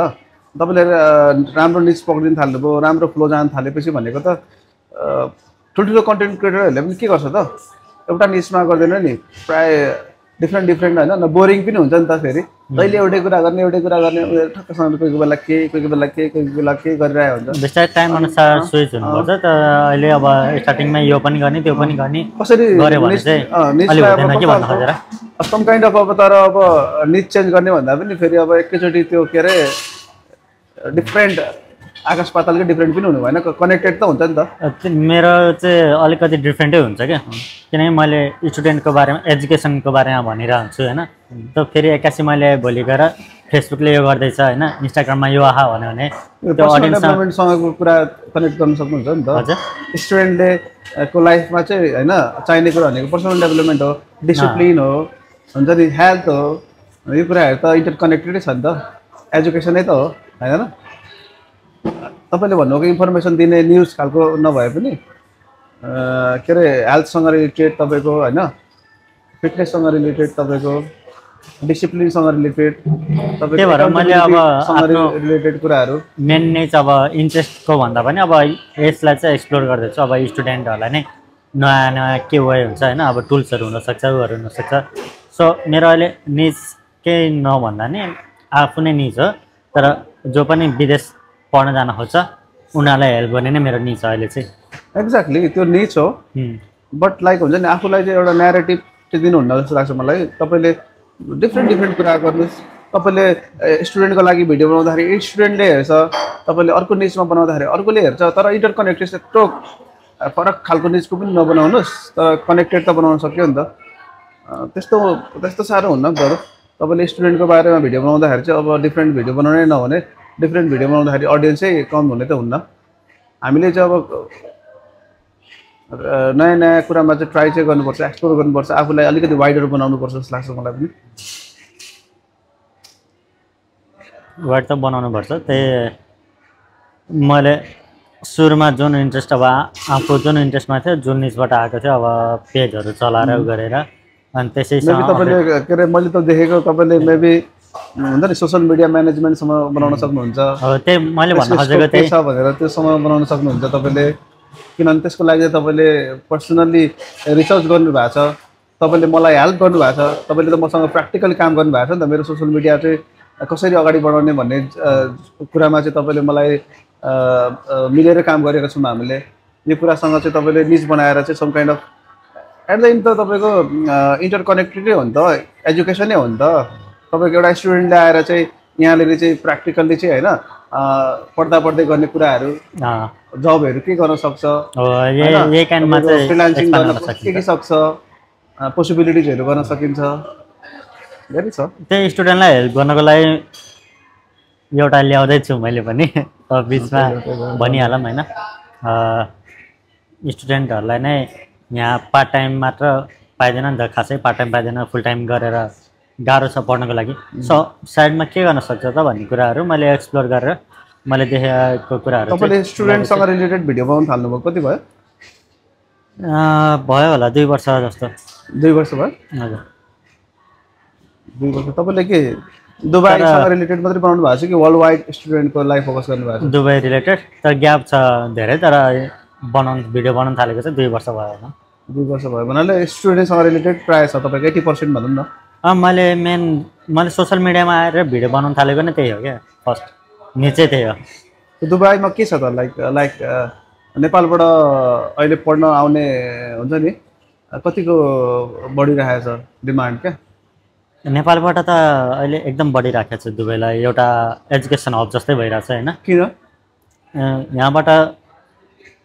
तपाईँले राम्रो निच पक्रिनु थाल्नुभयो राम्रो फ्लो जान थालेपछि भनेको त ठुल्ठुलो कन्टेन्ट क्रिएटरहरूले पनि के गर्छ त एउटा निचमा गर्दैन नि प्राय डिफ्रेन्ट होइन बोरिङ पनि हुन्छ नि त फेरि जहिले एउटै कुरा गर्ने ठक्कसँग कोही बेला के गरिरहेको हुन्छ बिस्तारै टाइम अनुसार स्विच हुनुपर्छ त अहिले अब स्टार्टिङमा यो पनि गर्ने त्यो पनि गर्ने कसरी गऱ्यो भने चाहिँ के भन्न खोजेर सम काइन्ड अफ अब तर अब निच चेन्ज गर्ने भन्दा पनि फेरि अब एकैचोटि त्यो के अरे डिफ्रेन्ट आकाश पातालकै डिफ्रेन्ट पनि हुनु भएन कनेक्टेड त हुन्छ नि त मेरो चाहिँ अलिकति डिफ्रेन्टै हुन्छ क्या किनकि मैले स्टुडेन्टको बारेमा एजुकेसनको बारेमा भनिरहेको हुन्छु होइन त फेरि एक्कासी मैले भोलि गएर फेसबुकले यो गर्दैछ होइन इन्स्टाग्राममा यो आहा भन्यो भने त्यो अडियन्ससँगको कुरा कनेक्ट गर्न सक्नुहुन्छ नि त हजुर स्टुडेन्टले को लाइफमा चाहिँ होइन चाहिने कुरा भनेको पर्सनल डेभलपमेन्ट हो डिसिप्लिन हो हुन्छ नि हेल्थ हो यो कुराहरू त इन्टरकनेक्टेडै छ नि त एजुकेसनै त हो होइन तपाईँले भन्नुभएको इन्फर्मेसन दिने न्युज खालको नभए पनि के अरे हेल्थसँग रिलेटेड तपाईँको होइन फिटनेससँग रिलेटेड तपाईँको डिसिप्लिनसँग रिलेटेड तपाईँको रिलेटेड कुराहरू मेन नै चाहिँ अब इन्ट्रेस्टको भन्दा पनि अब यसलाई चाहिँ एक्सप्लोर गर्दैछु अब स्टुडेन्टहरूलाई नै नयाँ नयाँ के वे हुन्छ होइन, अब टुल्सहरू हुनसक्छ, उहरू हुनसक्छ। सो मेरो अहिले निज केही नभन्दा नि आफू नै निज हो, तर जो पनि विदेश पढ्न जान खोज्छ उनीहरूलाई हेल्प गर्ने नै मेरो निज हो अहिले चाहिँ। एक्ज्याक्टली त्यो निच हो, बट लाइक हुन्छ नि आफूलाई चाहिँ एउटा न्यारेटिभ चाहिँ दिनुहुन्न जस्तो लाग्छ मलाई। तपाईँले डिफ्रेन्ट कुरा गर्नुहोस्। तपाईँले स्टुडेन्टको लागि भिडियो बनाउँदाखेरि स्टुडेन्टले हेर्छ, तपाईँले अर्को निचमा बनाउँदाखेरि अर्कोले हेर्छ, तर इन्टरकनेक्टेड यत्रो फरक खालको निचको पनि नबनाउनुहोस्, तर कनेक्टेड त बनाउन सक्यो नि त। त्यस्तो साह्रो हुन्न बरु तपाईँले स्टुडेन्टको बारेमा भिडियो बनाउँदाखेरि चाहिँ अब डिफ्रेन्ट भिडियो बनाउनै नहुने, डिफ्रेन्ट भिडियो बनाउँदाखेरि अडियन्स चाहिँ कम हुने त हुन्न। हामीले चाहिँ अब नयाँ कुरामा चाहिँ ट्राई चाहिँ गर्नुपर्छ, एक्सप्लोर गर्नुपर्छ, आफूलाई अलिकति वाइडर बनाउनुपर्छ जस्तो लाग्छ मलाई पनि। वाइड त बनाउनुपर्छ। त्यही मैले सुरुमा जुन इन्ट्रेस्ट अब आफू जुन इन्ट्रेस्टमा थियो, जुन निचबाट आएको थियो, अब पेजहरू चलाएर गरेर अनि त्यसैसँग तपाईँले के अरे मैले त देखेको तपाईँले मेबी हुन्छ नि सोसियल मिडिया म्यानेजमेन्टसम्म बनाउन सक्नुहुन्छ। अब त्यही मैले भन्न खोजेको त्यही छ भनेर त्योसम्म बनाउन सक्नुहुन्छ तपाईँले, किनभने त्यसको लागि चाहिँ तपाईँले पर्सनल्ली रिसर्च गर्नुभएको छ, तपाईँले मलाई हेल्प गर्नुभएको छ, तपाईँले त मसँग प्र्याक्टिकली काम गर्नुभएको छ नि त। मेरो सोसियल मिडिया चाहिँ कसरी अगाडि बढाउने भन्ने कुरामा चाहिँ तपाईँले मलाई मिलेर काम गरेका छौँ हामीले। यो कुरासँग चाहिँ तपाईँले निज बनाएर चाहिँ some kind of at the end त तपाईँको इन्टरकनेक्टेडै हो नि त, एजुकेसनै हो नि त। तपाईँको एउटा स्टुडेन्टले आएर चाहिँ यहाँनिर चाहिँ प्र्याक्टिकल्ली चाहिँ होइन पढ्दै गर्ने कुराहरू, जबहरू के गर्न सक्छ, फ्रिलान्सिङ गर्न के सक्छ, पोसिबिलिटिजहरू गर्न सकिन्छ, धेरै छ। त्यही स्टुडेन्टलाई हेल्प गर्नको लागि एउटा ल्याउँदैछु मैले पनि, बिचमा भनिहालौँ होइन। स्टुडेन्टहरूलाई नै यहाँ पार्ट टाइम मात्र पाइँदैन नि त, खासै पार्ट टाइम पाइँदैन, फुल टाइम गरेर गाह्रो छ पढ्नको लागि। साइडमा के गर्न सक्छ त भन्ने कुराहरू मैले एक्सप्लोर गरेर मैले देखेको कुराहरू। तपाईँले स्टुडेन्टसँग रिलेटेड भिडियो बनाउनु थाल्नुभयो कति भयो? भयो होला 2 वर्ष जस्तो। 2 वर्ष भयो? हजुर 2 वर्ष। तपाईँले के दुबईसँग रिलेटेड मात्रै बनाउनु भएको छ कि वर्ल्ड वाइड स्टुडेन्टको लागि फोकस गर्नुभएको छ? दुबई रिलेटेड, तर ग्याप छ धेरै, तर भिडियो बनाउनु थालेको चाहिँ 2 वर्ष भयो होइन। 2 वर्ष भयो भन्नाले स्टुडेन्टसँग रिलेटेड प्रायः छ तपाईँको 80% भनौँ न। मैले सोसियल मिडियामा आएर भिडियो बनाउनु थालेको नै त्यही हो क्या, फर्स्ट निचै त्यही हो। दुबईमा के छ त लाइक नेपालबाट अहिले पढ्न आउने हुन्छ नि कतिको बढिरहेको छ डिमान्ड क्या? नेपालबाट त अहिले एकदम बढिराखेको छ दुबईलाई, एउटा एजुकेसन हब जस्तै भइरहेछ होइन। किन? यहाँबाट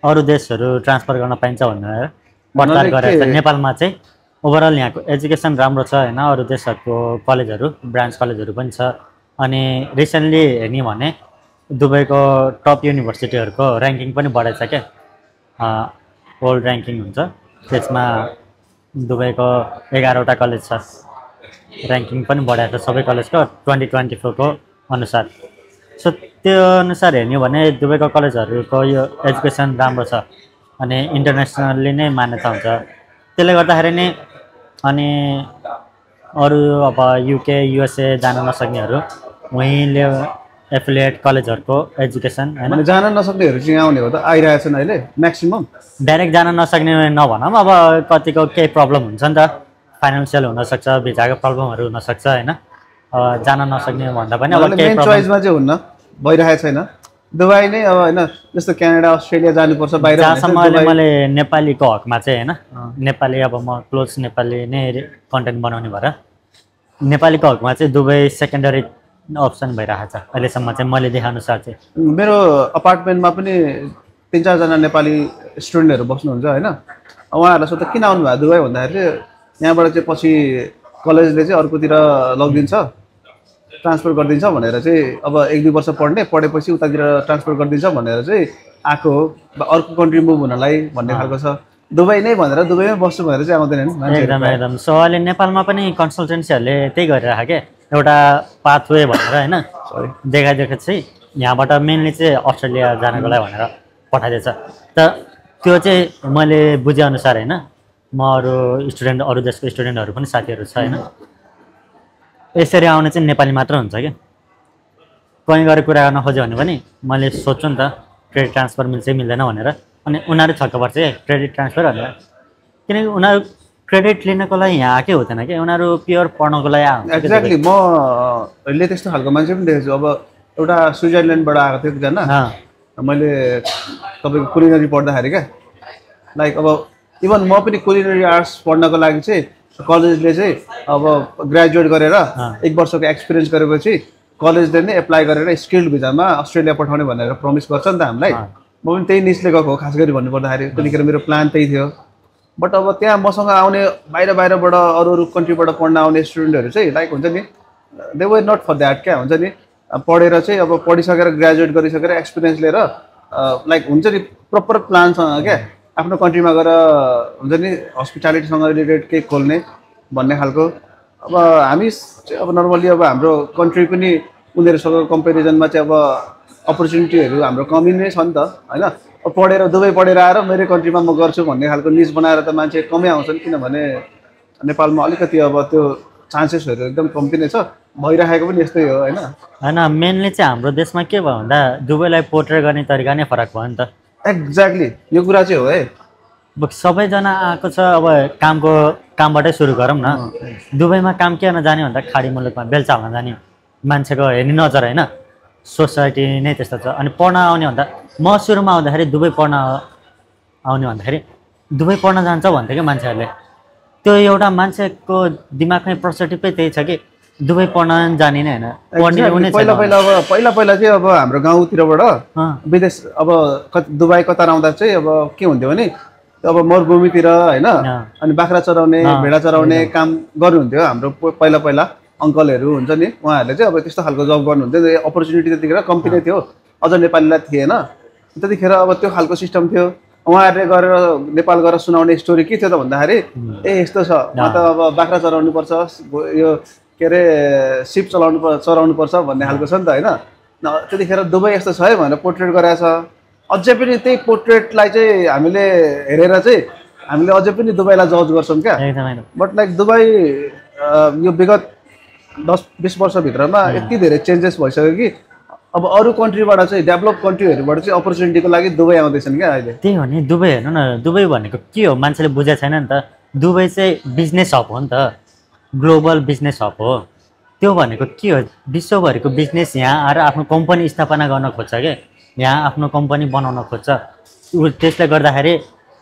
अरू देशहरू ट्रान्सफर गर्न पाइन्छ भनेर प्रचार गरेको छ। नेपालमा चाहिँ ओभरअल यहाँको एजुकेसन राम्रो छ होइन, अरू देशहरूको कलेजहरू, ब्रान्च कलेजहरू पनि छ। अनि रिसेन्टली हेर्ने भने दुबईको टप युनिभर्सिटीहरूको ऱ्याङ्किङ पनि बढेछ क्या, वर्ल्ड ऱ्याङ्किङ हुन्छ, त्यसमा दुबईको 11वटा कलेज छ, ऱ्याङ्किङ पनि बढाएको छ सबै कलेजको 2024 को अनुसार। सो त्यो अनुसार हेर्ने भने दुबईको कलेजहरूको यो एजुकेसन राम्रो छ अनि इन्टरनेसनल्ली नै मान्यता हुन्छ। त्यसले गर्दाखेरि नै अनि अरू अब युके युएसए जान नसक्नेहरू वहीँले एफिलिएट कलेजहरूको एजुकेसन होइन, जान नसक्नेहरू चाहिँ आउने हो त, आइरहेछन् अहिले म्याक्सिमम। डाइरेक्ट जान नसक्ने नभनौँ, अब कतिको केही प्रब्लम हुन्छ नि त, फाइनेन्सियल हुनसक्छ, भिजाको प्रब्लमहरू हुनसक्छ होइन, जान नसक्ने भन्दा पनि अब केही चोइसमा चाहिँ हुन्न, भइरहेको छैन। दुबई नै अब होइन जस्तो क्यानाडा अस्ट्रेलिया जानुपर्छ बाहिर, जहाँसम्म अहिले मैले नेपालीको हकमा चाहिँ होइन, नेपाली अब म क्लोज नेपाली नै कन्टेन्ट बनाउने भएर नेपालीको हकमा चाहिँ दुबई सेकेन्डरी अप्सन भइरहेको छ अहिलेसम्म चाहिँ मैले देखाअनुसार चाहिँ। मेरो अपार्टमेन्टमा पनि 3-4जना नेपाली स्टुडेन्टहरू बस्नुहुन्छ होइन, उहाँहरूलाई सोध्दा किन आउनु भएको दुबई भन्दाखेरि चाहिँ यहाँबाट चाहिँ पछि कलेजले चाहिँ अर्कोतिर लगिदिन्छ, ट्रान्सफर गरिदिन्छ भनेर चाहिँ, अब 1-2 वर्ष पढेपछि उतातिर ट्रान्सफर गरिदिन्छ भनेर चाहिँ आएको हो, अर्को कन्ट्री मुभ हुनलाई भन्ने खालको छ। दुबई नै भनेर दुबईमै बस्छु भनेर चाहिँ आउँदैनन् एकदम एकदम। सो अहिले नेपालमा पनि कन्सल्टेन्सीहरूले त्यही गरिरहेको क्या, एउटा पाथवे भनेर होइन देखाइदिएको चाहिँ यहाँबाट मेनली चाहिँ अस्ट्रेलिया जानको लागि भनेर पठाइदिएछ। त त्यो चाहिँ मैले बुझेअनुसार होइन, म अरू देशको स्टुडेन्टहरू पनि साथीहरू छ होइन, यसरी आउने चाहिँ नेपाली मात्र हुन्छ क्या। कहीँ गएर कुरा गर्न खोज्यो भने पनि मैले सोध्छु नि त क्रेडिट ट्रान्सफर मिल्छ मिल्दैन भनेर, अनि उनीहरू छक्क पर्छ क्रेडिट ट्रान्सफर भनेर, किनकि उनीहरू क्रेडिट लिनको लागि यहाँ आएकै हुँदैन कि उनीहरू प्योर पढ्नको लागि आउँछ। एक्ज्याक्टली म अहिले त्यस्तो खालको मान्छे पनि देखेको छु। अब एउटा स्विजरल्यान्डबाट आएको थियो एकजना, मैले तपाईँको कुलिनरी पढ्दाखेरि क्या, लाइक अब इभन म पनि कुलिनरी आर्ट्स पढ्नको लागि चाहिँ कलेजले चाहिँ अब ग्रेजुएट गरेर 1 वर्षको एक्सपिरियन्स गरेपछि कलेजले नै एप्लाई गरेर स्किल्ड भिजामा अस्ट्रेलिया पठाउने भनेर प्रमिस गर्छ नि त हामीलाई। म पनि त्यही निस्ले गएको हो खास गरी भन्नुपर्दाखेरि, त्यतिखेर मेरो प्लान त्यही थियो। बट अब त्यहाँ मसँग आउने बाहिरबाट अरू कन्ट्रीबाट पढ्न आउने स्टुडेन्टहरू चाहिँ लाइक हुन्छ नि, they were not for that क्या, हुन्छ नि पढेर चाहिँ अब पढिसकेर ग्रेजुएट गरिसकेर एक्सपिरियन्स लिएर लाइक हुन्छ नि प्रपर प्लानसँग क्या आफ्नो कन्ट्रीमा गएर हुन्छ नि हस्पिटालिटीसँग रिलेटेड केही खोल्ने भन्ने खालको। अब हामी चाहिँ अब नर्मली अब हाम्रो कन्ट्री पनि उनीहरूसँग कम्पेरिजनमा चाहिँ अब अपर्च्युनिटीहरू हाम्रो कमी नै छ नि त होइन। अब पढेर दुबई पढेर आएर मेरो कन्ट्रीमा म गर्छु भन्ने खालको निज बनाएर त मान्छे कमै आउँछन्, किनभने नेपालमा अलिकति अब त्यो चान्सेसहरू एकदम कम्ती नै छ, भइरहेको पनि यस्तै हो होइन। होइन मेनली चाहिँ हाम्रो देशमा के भयो भन्दा दुबईलाई पोर्ट्रेट गर्ने तरिका नै फरक भयो नि त। एक्ज्याक्टली यो कुरा चाहिँ हो है। सबैजना आएको छ अब कामबाटै सुरु गरौँ न। दुबईमा काम के गर्न जाने भन्दा खाडी मुलुकमा बेलचा हाल्न जाने मान्छेको हेर्ने नजर होइन, सोसाइटी नै त्यस्तो छ। अनि पढ्न आउने भन्दा म सुरुमा आउँदाखेरि दुबई पढ्न आउने भन्दाखेरि दुबई पढ्न जान्छ भन्थ्यो कि मान्छेहरूले। त्यो एउटा मान्छेको दिमागमै पर्सपेक्टिभै त्यही छ कि दुबई पढ्न जाने नै होइन। पहिला चाहिँ अब हाम्रो गाउँतिरबाट विदेश अब दुबई कतार आउँदा चाहिँ अब के हुन्थ्यो भने अब मरुभूमितिर होइन, अनि बाख्रा चराउने भेडा चराउने काम गर्नुहुन्थ्यो हाम्रो पहिला अङ्कलहरू हुन्छ नि, उहाँहरूले चाहिँ अब त्यस्तो खालको जब गर्नुहुन्थ्यो। अपर्च्युनिटी त्यतिखेर कम्ती नै थियो, अझ नेपालीलाई थिएन त्यतिखेर। अब त्यो खालको सिस्टम थियो। उहाँहरूले गएर नेपाल गएर सुनाउने स्टोरी के थियो त भन्दाखेरि ए यस्तो छ, म त अब बाख्रा चराउनु पर्छ, यो के अरे सिप चराउनु पर्छ भन्ने खालको छ नि त होइन। त्यतिखेर दुबई यस्तो छ है भनेर पोर्ट्रेट गराएको छ। अझै पनि त्यही पोर्ट्रेटलाई चाहिँ हामीले हेरेर चाहिँ हामीले अझै पनि दुबईलाई जज गर्छौँ क्या। बट लाइक दुबई यो विगत 10-20 वर्षभित्रमा यति धेरै चेन्जेस भइसक्यो कि अब अरू कन्ट्रीबाट चाहिँ डेभलप कन्ट्रीहरूबाट चाहिँ अपर्च्युनिटीको लागि दुबई आउँदैछन् क्या अहिले। त्यही हो नि, दुबई हेर्नु न, दुबई भनेको के हो मान्छेले बुझेको छैन नि त। दुबई चाहिँ बिजनेस हब हो नि त, ग्लोबल बिजनेस हब हो। त्यो भनेको के हो, विश्वभरिको बिजनेस यहाँ आएर आफ्नो कम्पनी स्थापना गर्न खोज्छ क्या, यहाँ आफ्नो कम्पनी बनाउन खोज्छ। त्यसले गर्दाखेरि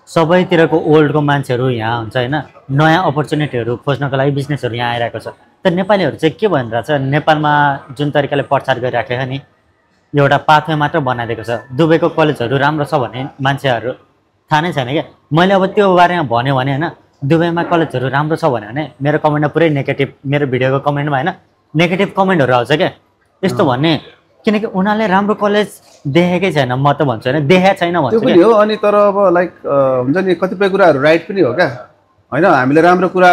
सबैतिरको ओल्डको मान्छेहरू यहाँ हुन्छ होइन, नयाँ अपर्च्युनिटीहरू खोज्नको लागि बिजनेसहरू यहाँ आइरहेको छ। तर नेपालीहरू चाहिँ के भनिरहेको छ, नेपालमा जुन तरिकाले प्रचार गरिराखेको नि एउटा पाथवे मात्र बनाइदिएको छ। दुबईको कलेजहरू राम्रो छ भन्ने मान्छेहरू थाहा नै छैन क्या। मैले अब त्यो बारेमा भन्यो भने होइन दुबईमा कलेजहरू राम्रो छ भने मेरो कमेन्टमा पुरै नेगेटिभ, मेरो भिडियोको कमेन्टमा होइन नेगेटिभ कमेन्टहरू आउँछ क्या यस्तो भन्ने, किनकि उनीहरूले राम्रो कलेज देखेकै छैन। म त भन्छु होइन देखेको छैन भन्छु त्यो पनि हो। अनि तर अब लाइक हुन्छ नि कतिपय कुराहरू राइट पनि हो क्या होइन। हामीले राम्रो कुरा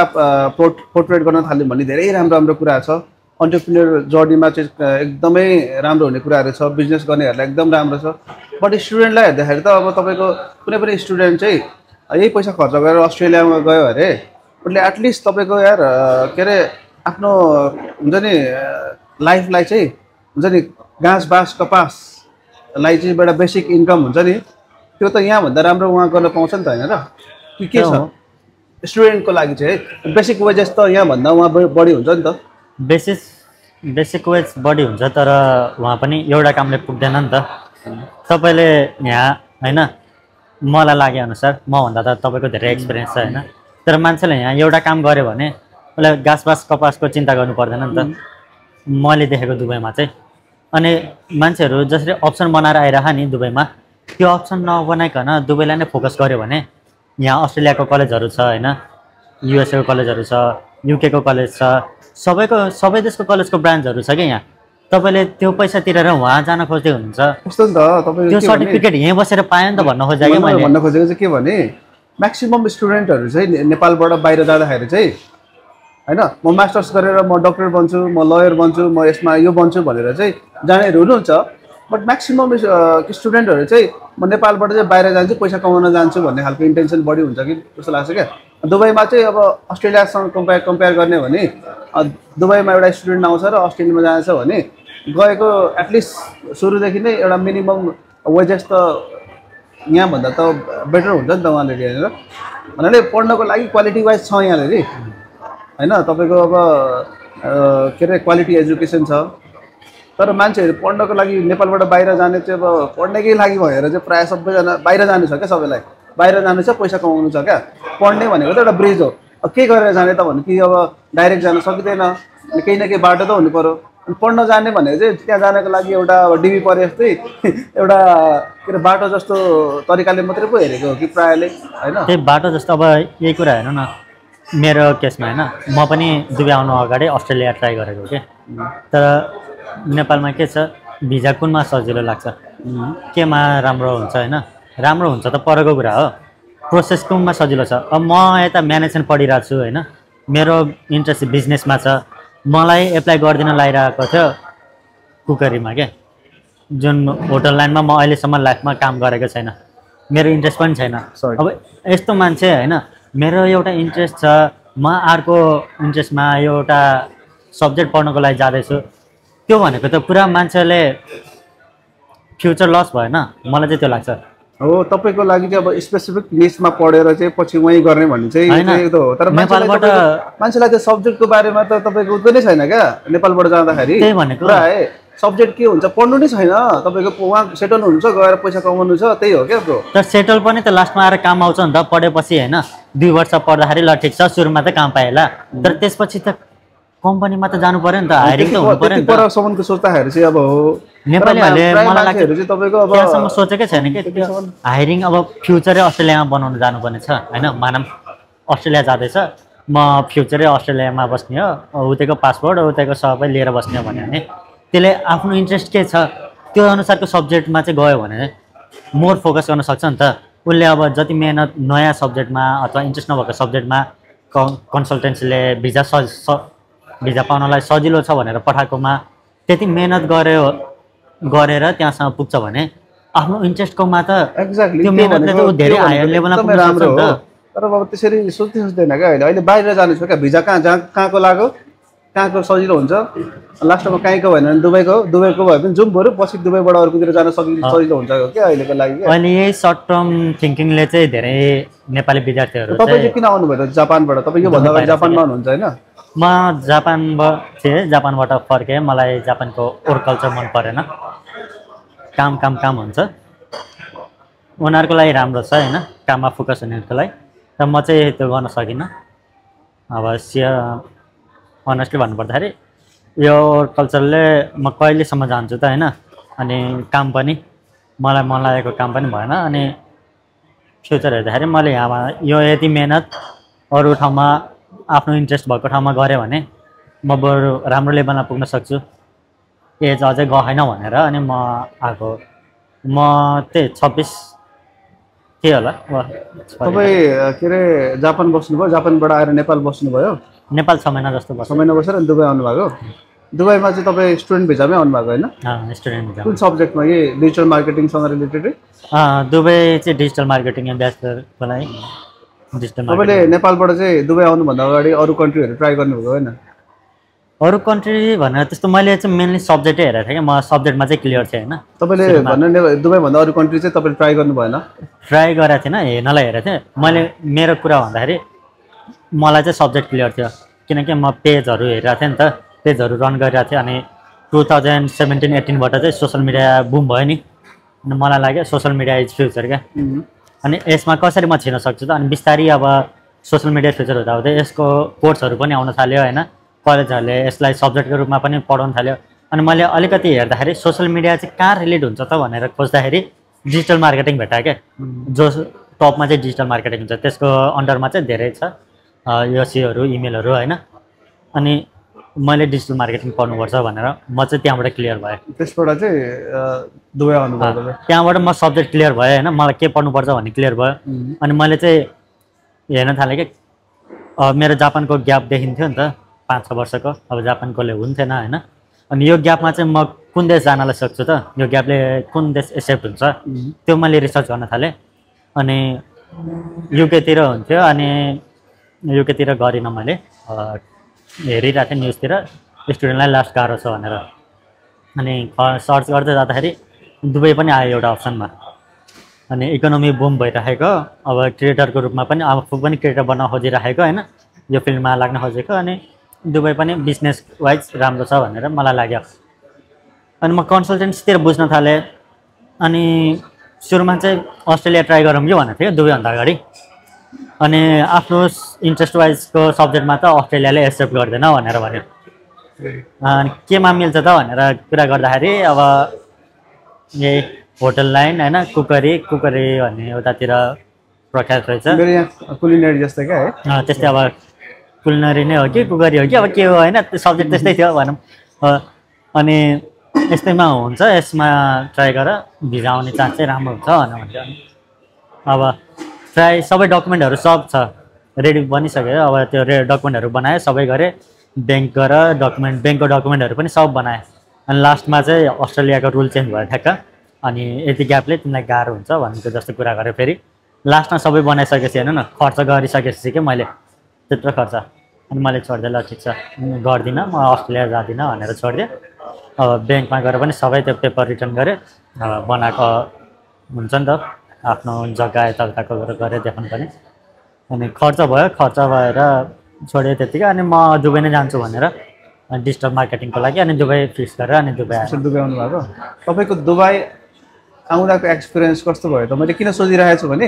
पोर्ट्रेट गर्न थाल्यौँ भने धेरै राम्रो कुरा छ। अन्टरप्रिन्योर जर्नीमा चाहिँ एकदमै राम्रो हुने कुराहरू छ, बिजनेस गर्नेहरूलाई एकदम राम्रो छ। बट स्टुडेन्टलाई हेर्दाखेरि त अब तपाईँको कुनै पनि स्टुडेन्ट चाहिँ यही पैसा खर्च गरेर अस्ट्रेलियामा गयो अरे उसले एटलिस्ट तपाईँको यार के अरे आफ्नो हुन्छ नि लाइफलाई चाहिँ हुन्छ नि घाँस बाँस कपासलाई चाहिँ एउटा बेसिक इन्कम हुन्छ नि, त्यो त यहाँभन्दा राम्रो उहाँ गर्न पाउँछ नि त होइन र। के छ स्टुडेन्टको लागि चाहिँ बेसिक वेजेस त यहाँभन्दा उहाँ बढी हुन्छ नि त। बेसिक वेज बढी हुन्छ तर उहाँ पनि एउटा कामले पुग्दैन नि त। तपाईँले यहाँ होइन मलाई लागे अनुसार मभन्दा त तपाईँको धेरै एक्सपिरियन्स छ होइन, तर मान्छेले यहाँ एउटा काम गर्यो भने उसलाई घाँसबास कपासको चिन्ता गर्नु पर्दैन नि त मैले देखेको दुबईमा चाहिँ। अनि मान्छेहरू जसरी अप्सन बनाएर आइरह नि दुबईमा, त्यो अप्सन नबनाइकन दुबईलाई नै फोकस गर्यो भने यहाँ अस्ट्रेलियाको कलेजहरू छ होइन, युएसएको कलेजहरू छ, युकेको कलेज छ, सबै देशको कलेजको ब्रान्चहरू छ क्या यहाँ। तपाईँले त्यो पैसा तिरेर वहाँ जान खोज्दै हुनुहुन्छ, कस्तो नि त तपाईँ त्यो सर्टिफिकेट यहीँ बसेर पायो नि त भन्न खोजेको कि मैले। भन्न खोजेको चाहिँ के भने म्याक्सिमम स्टुडेन्टहरू चाहिँ नेपालबाट बाहिर जाँदाखेरि चाहिँ होइन म मास्टर्स गरेर म डक्टर बन्छु, म लयर बन्छु, म यसमा यो बन्छु भनेर चाहिँ जानेहरू हुनुहुन्छ। बट म्याक्सिमम स्टुडेन्टहरू चाहिँ म नेपालबाट चाहिँ बाहिर जान्छु, पैसा कमाउन जान्छु भन्ने खालको इन्टेन्सन बढी हुन्छ कि जस्तो लाग्छ क्या। दुबईमा चाहिँ अब अस्ट्रेलियासँग कम्पेयर गर्ने भने दुबईमा एउटा स्टुडेन्ट आउँछ र अस्ट्रेलियामा जान्छ भने गएको एटलिस्ट सुरुदेखि नै एउटा मिनिमम वेजेस त यहाँभन्दा त बेटर हुन्छ नि त उहाँले हेरेर। भन्नाले पढ्नको लागि क्वालिटी वाइज छ यहाँनिर होइन तपाईँको अब के अरे क्वालिटी एजुकेसन छ तर मान्छेहरू पढ्नको लागि नेपालबाट बाहिर जाने चाहिँ अब पढ्नैकै लागि भएर चाहिँ प्रायः सबैजना बाहिर जानु छ क्या सबैलाई बाहिर जानु छ पैसा कमाउनु छ क्या पढ्ने भनेको त एउटा ब्रिज हो अब के गरेर जाने त भने कि अब डाइरेक्ट जान सकिँदैन केही न केही बाटो त हुनु पऱ्यो पढ्न जाने भनेको चाहिँ त्यहाँ जानको लागि एउटा डिबी परे जस्तै एउटा के अरे बाटो जस्तो तरिकाले मात्रै पो हेरेको हो कि प्रायःले होइन त्यही बाटो जस्तो अब यही कुरा हेर्नु न मेरो केसमा होइन म पनि दुबई आउनु अगाडि अस्ट्रेलिया ट्राई गरेको कि तर नेपालमा के छ भिजा कुनमा सजिलो लाग्छ केमा राम्रो हुन्छ होइन राम्रो हुन्छ त परको कुरा हो प्रोसेस कुनमा सजिलो छ अब म यता म्यानेजमेन्ट पढिरहेको छु होइन मेरो इन्ट्रेस्ट बिजनेसमा छ मलाई एप्लाई गरिदिन लागिरहेको थियो कुकरीमा क्या जुन होटल लाइनमा म अहिलेसम्म लाइफमा काम गरेको छैन मेरो इन्ट्रेस्ट पनि छैन अब यस्तो मान्छे होइन मेरो एउटा इन्ट्रेस्ट छ म अर्को इन्ट्रेस्टमा एउटा सब्जेक्ट पढ्नको लागि जाँदैछु त्यो भनेको त पुरा मान्छेले फ्युचर लस भएन मलाई चाहिँ त्यो लाग्छ हो तपाईँको लागि चाहिँ अब स्पेसिफिक निसमा पढेर चाहिँ पछि वहीँ गर्ने भन्ने चाहिँ हो तर नेपालबाट मान्छेलाई त्यो सब्जेक्टको बारेमा त तपाईँको उयो नै छैन क्या नेपालबाट जाँदाखेरि त्यही भनेको है सब्जेक्ट के हुन्छ पढ्नु नै छैन तपाईँको उहाँ सेटल हुनुहुन्छ गएर पैसा कमाउनु छ त्यही हो क्या ब्रो तर सेटल पनि त लास्टमा आएर काम आउँछ नि त पढेपछि होइन 2 वर्ष पढ्दाखेरि ल ठिक छ सुरुमा त काम पाएला तर त्यसपछि त कम्पनीमा त जानु पर्यो नि त हायरिङ त हुनु पर्यो नि त परसम्मको सोच्दाखेरि चाहिँ अब हो नेपालीहरूले मलाई लाग्छ चाहिँ तपाईँको अब त्यहाँसम्म सोचेकै छैन कि हायरिङ अब फ्युचरै अस्ट्रेलियामा बनाउनु जानुपर्ने छ होइन मानव अस्ट्रेलिया जाँदैछ म फ्युचरै अस्ट्रेलियामा बस्ने हो उतैको पासपोर्ट उतैको सबै लिएर बस्ने हो भने त्यसले आफ्नो इन्ट्रेस्ट के छ त्यो अनुसारको सब्जेक्टमा चाहिँ गयो भने मोर फोकस गर्न सक्छ नि त उसले अब जति मेहनत नयाँ सब्जेक्टमा अथवा इन्ट्रेस्ट नभएको सब्जेक्टमा कन्सल्टेन्सीले भिजा पाउनलाई सजिलो छ भनेर पठाएकोमा त्यति मेहनत गरेर त्यहाँसम्म पुग्छ भने आफ्नो इन्ट्रेस्टकोमा त एक्ज्याक्टली त्यो मेहनतले त धेरै हायर लेभलमा पुग्न राम्रो सक्छ नि हो त तर अब त्यसरी सोच्दैन क्या अहिले बाहिर जानु छ क्या भिजा कहाँको लाग्यो कहाँको सजिलो हुन्छ लास्टमा कहीँको भएन भने दुबईको भयो भने जाउँ बरु पछि दुबईबाट अर्कोतिर जान सजिलो हुन्छ क्या अहिलेको लागि अहिले यही सर्ट टर्म थिङ्किङले चाहिँ धेरै नेपाली विद्यार्थीहरू तपाईँ चाहिँ किन आउनुभयो त जापानबाट तपाईँ योभन्दा अगाडि जापानमा हुनुहुन्छ होइन म जापानबाट फर्केँ मलाई जापानको वर्क कल्चर मन परेन काम हुन्छ उनीहरूको लागि राम्रो छ होइन काममा फोकस हुनेहरूको लागि र म चाहिँ त्यो गर्न सकिनँ अब अनेस्टली भन्नुपर्दाखेरि यो वर्क कल्चरले म कहिलेसम्म जान्छु त होइन अनि काम पनि मलाई मन लागेको काम पनि भएन अनि फ्युचर हेर्दाखेरि मैले यहाँमा यो यति मेहनत अरू ठाउँमा आफ्नो इन्ट्रेस्ट भएको ठाउँमा गऱ्यो भने म बरु राम्रो लेभलमा पुग्न सक्छु एज अझै गएन भनेर अनि म आएको म त्यही 26 के होला तपाईँ के अरे जापान बस्नुभयो जापानबाट आएर नेपाल बस्नुभयो नेपाल 6 महिना जस्तो बस्यो 6 महिना बसेर अनि दुबई आउनुभएको दुबईमा चाहिँ तपाईँ स्टुडेन्ट भिजामै आउनुभएको होइन स्टुडेन्ट भिजा कुन सब्जेक्टमा कि डिजिटल मार्केटिङसँग रिलेटेड दुबई चाहिँ डिजिटल मार्केटिङ ब्याचलरको लागि डिजिटल तपाईँले नेपालबाट चाहिँ दुबई आउनुभन्दा अगाडि अरू कन्ट्रीहरू ट्राई गर्नुभएको होइन अरू कन्ट्री भनेर त्यस्तो मैले चाहिँ मेनली सब्जेक्टै हेरेको थिएँ कि म सब्जेक्टमा चाहिँ क्लियर थिएँ होइन तपाईँले भन्नु दुबईभन्दा अरू कन्ट्री चाहिँ तपाईँले ट्राई गर्नु भएन ट्राई गरेको थिएन हेर्नलाई हेरेको थिएँ मैले मेरो कुरा भन्दाखेरि मलाई चाहिँ सब्जेक्ट क्लियर थियो किनकि म पेजहरू हेरिरहेको थिएँ नि त पेजहरू रन गरिरहेको थिएँ अनि 2017-18बाट चाहिँ सोसियल मिडिया बुम भयो नि अनि मलाई लाग्यो सोसियल मिडिया इज फ्युचर क्या अनि यसमा कसरी म छिर्न सक्छु त अनि बिस्तारै अब सोसियल मिडिया फ्युचर हुँदा हुँदै यसको कोर्सहरू पनि आउन थाल्यो होइन कलेजहरूले यसलाई सब्जेक्टको रूपमा पनि पढाउन थाल्यो अनि मैले अलिकति हेर्दाखेरि सोसियल मिडिया चाहिँ कहाँ रिलेट हुन्छ त भनेर खोज्दाखेरि डिजिटल मार्केटिङ भेटाएँ क्या जो टपमा चाहिँ डिजिटल मार्केटिङ हुन्छ त्यसको अन्डरमा चाहिँ धेरै छ योसीहरू इमेलहरू होइन अनि मैले डिजिटल मार्केटिङ पढ्नुपर्छ भनेर म चाहिँ त्यहाँबाट क्लियर भएँ त्यसबाट चाहिँ दुबई आउनुभयो त्यहाँबाट म सब्जेक्ट क्लियर भएँ होइन मलाई के पढ्नुपर्छ भन्ने क्लियर भयो अनि मैले चाहिँ हेर्न थालेँ कि मेरो जापानको ग्याप देखिन्थ्यो नि त 5-6 वर्षको अब जापानकोले हुन्थेन होइन अनि यो ग्यापमा चाहिँ म कुन देश जानलाई सक्छु त यो ग्यापले कुन देश एक्सेप्ट हुन्छ त्यो मैले रिसर्च गर्न थालेँ अनि युकेतिर हुन्थ्यो अनि युकेतिर गरिनँ मैले हेरिरहेको थिएँ न्युजतिर स्टुडेन्टलाई लास्ट गाह्रो छ भनेर अनि सर्च गर्दै जाँदाखेरि दुबई पनि आयो एउटा अप्सनमा अनि इकोनोमी बुम भइरहेको, अब क्रिएटरको रूपमा पनि आफू पनि क्रिएटर बन्न खोजिरहेको होइन, यो फिल्डमा लाग्न खोजेको। अनि दुबई पनि बिजनेस वाइज राम्रो छ भनेर मलाई लाग्यो। अनि म कन्सल्टेन्सीतिर बुझ्न थालेँ। अनि सुरुमा चाहिँ अस्ट्रेलिया ट्राई गरौँ कि भनेको थियो दुबईभन्दा अगाडि। अनि आफ्नो इन्ट्रेस्ट वाइजको सब्जेक्टमा त अस्ट्रेलियाले एक्सेप्ट गर्दैन भनेर भन्यो। अनि केमा मिल्छ त भनेर कुरा गर्दाखेरि अब यही होटल लाइन होइन, कुकरी भन्ने उतातिर प्रख्यात रहेछ। कुलिनरी जस्तै क्या है, त्यस्तै अब कुलिनरी नै हो कि कुकरी हो कि अब के हो होइन, सब्जेक्ट त्यस्तै थियो भनौँ। अनि यस्तैमा हुन्छ, यसमा ट्राई गर, भिजा आउने चान्स चाहिँ राम्रो हुन्छ भनेर भन्थ्यो। अब ट्राई सबै डकुमेन्टहरू सब छ, रेडी बनिसक्यो। अब त्यो डकुमेन्टहरू बनाएँ, सबै गरेँ, ब्याङ्कको डकुमेन्टहरू पनि सब बनाएँ। अनि लास्टमा चाहिँ अस्ट्रेलियाको रुल चेन्ज भयो ठ्याक्क। अनि यति ग्यापले तिमीलाई गाह्रो हुन्छ भनेको जस्तो कुरा गरेँ। फेरि लास्टमा सबै बनाइसकेपछि हेर्नु न, खर्च गरिसकेपछि कि मैले त्यत्रो खर्च, अनि मैले छोडिदिएँ, ल ठिक छ गर्दिनँ, म अस्ट्रेलिया जाँदिनँ भनेर छोडिदिएँ। अब ब्याङ्कमा गएर पनि सबै त्यो पेपर रिटर्न गरेँ। अब बनाएको हुन्छ नि त, आफ्नो जग्गा यताउताको गरेर देखाउनु पर्ने। अनि खर्च भएर छोडेँ त्यत्तिकै। अनि म दुबई नै जान्छु भनेर डिजिटल मार्केटिङको लागि अनि दुबई फिक्स गरेर अनि दुबई आउनुभएको। तपाईँको दुबई आउँदाको एक्सपिरियन्स कस्तो भयो त? मैले किन सोधिरहेको छु भने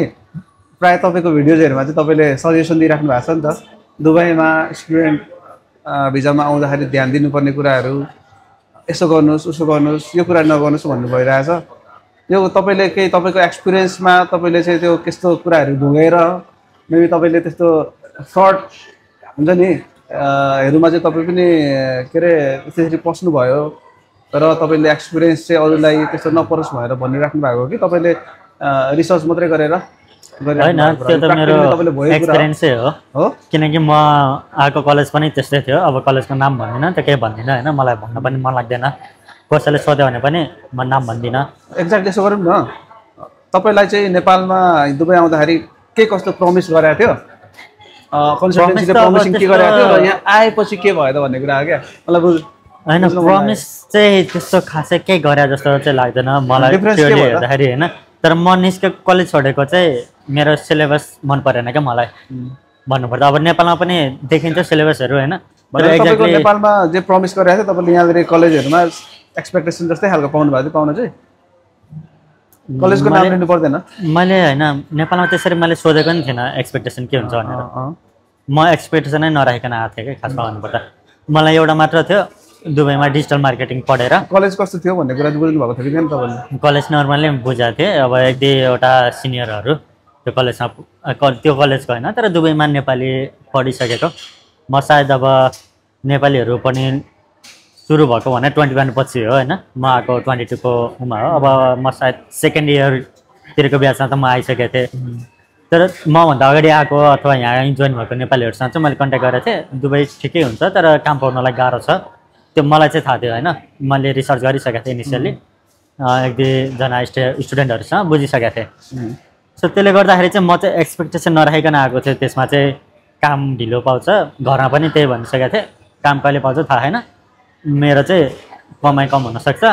प्रायः तपाईँको भिडियोजहरूमा चाहिँ तपाईँले सजेसन दिइराख्नु भएको छ नि त, दुबईमा स्टुडेन्ट भिजामा आउँदाखेरि ध्यान दिनुपर्ने कुराहरू, यसो गर्नुहोस् उसो गर्नुहोस्, यो कुरा नगर्नुहोस् भन्नु भइरहेछ। यो तपाईँले केही तपाईँको एक्सपिरियन्समा तपाईँले चाहिँ त्यो त्यस्तो कुराहरू भोगेर मेबी तपाईँले त्यस्तो फ्रड हुन्छ नि हरूमा चाहिँ तपाईँ पनि के अरे त्यसरी पस्नुभयो, तर तपाईँले एक्सपिरियन्स चाहिँ अरूलाई त्यस्तो नपरोस् भनेर भनिराख्नु भएको कि तपाईँले रिसर्च मात्रै गरेर? होइन, त्यो त मेरो एक्सपिरियन्सै हो। किनकि म आएको कलेज पनि त्यस्तै थियो। अब कलेजको नाम भन्दिनँ, त्यो केही भन्दिनँ होइन, मलाई भन्न पनि मन लाग्दैन। कसैले सोध्यो भने पनि म नाम भन्दिनँ। एक्ज्याक्ट यसो गरौँ न, तपाईँलाई चाहिँ नेपालमा दुबई आउँदाखेरि के कस्तो प्रमिस गरेको थियो? कन्सल्टेन्सीले प्रमिसिङ के गरेको थियो र यहाँ आएपछि के भयो त भन्ने कुरा हो क्या मलाई बुझ। होइन, प्रमिस चाहिँ त्यस्तो खासै केही गरे जस्तो चाहिँ लाग्दैन मलाई हेर्दाखेरि होइन। तर म निस्केको कलेज छोडेको चाहिँ मेरो सिलेबस मन परेन क्या मलाई भन्नुपर्दा। अब नेपालमा पनि देखिन्छ सिलेबसहरू होइन, नेपालमा जे प्रमिस गरेको थियो तपाईँले यहाँनिर कलेजहरूमा एक्सपेक्टेसन जस्तै खालको पाउनु भएको थियो? पाउन चाहिँ कलेजको नाम लिनु पर्दैन? मैले होइन, नेपालमा त्यसरी मैले सोधेको नि थिएन एक्सपेक्टेसन के हुन्छ भनेर। म एक्सपेक्टेसनै नराखेको आएको थिएँ कि खासमा भन्नुपर्दा। मलाई एउटा मात्र थियो, दुबईमा डिजिटल मार्केटिङ पढेर। कलेज कस्तो थियो भन्ने कुरा बुझ्नु भएको थियो कि तपाईँले? कलेज नर्मल्ली बुझाएको थिएँ। अब एक दुईवटा सिनियरहरू त्यो कलेजमा, त्यो कलेजको होइन तर दुबईमा नेपाली पढिसकेको। म सायद अब नेपालीहरू पनि सुरु भएको भने 21 पछि हो होइन, म आएको 22 को उमा हो। अब म सायद सेकेन्ड इयरतिरको ब्याचमा त म आइसकेको थिएँ। तर मभन्दा अगाडि आएको अथवा यहाँ जोइन भएको नेपालीहरूसँग चाहिँ मैले कन्ट्याक्ट गरेको थिएँ। दुबई ठिकै हुन्छ तर काम पाउनलाई गाह्रो छ, त्यो मलाई चाहिँ थाहा थियो होइन। मैले रिसर्च गरिसकेको थिएँ इनिसियली, एक दुईजना स्टुडेन्टहरूसँग बुझिसकेको थिएँ। सो त्यसले गर्दाखेरि चाहिँ म चाहिँ एक्सपेक्टेसन नराखिकन आएको थिएँ। त्यसमा चाहिँ काम ढिलो पाउँछ, घरमा पनि त्यही भनिसकेको थिएँ, काम कहिले पाउँछ थाहा छैन, मेरो चाहिँ कमाइ कम हुनसक्छ,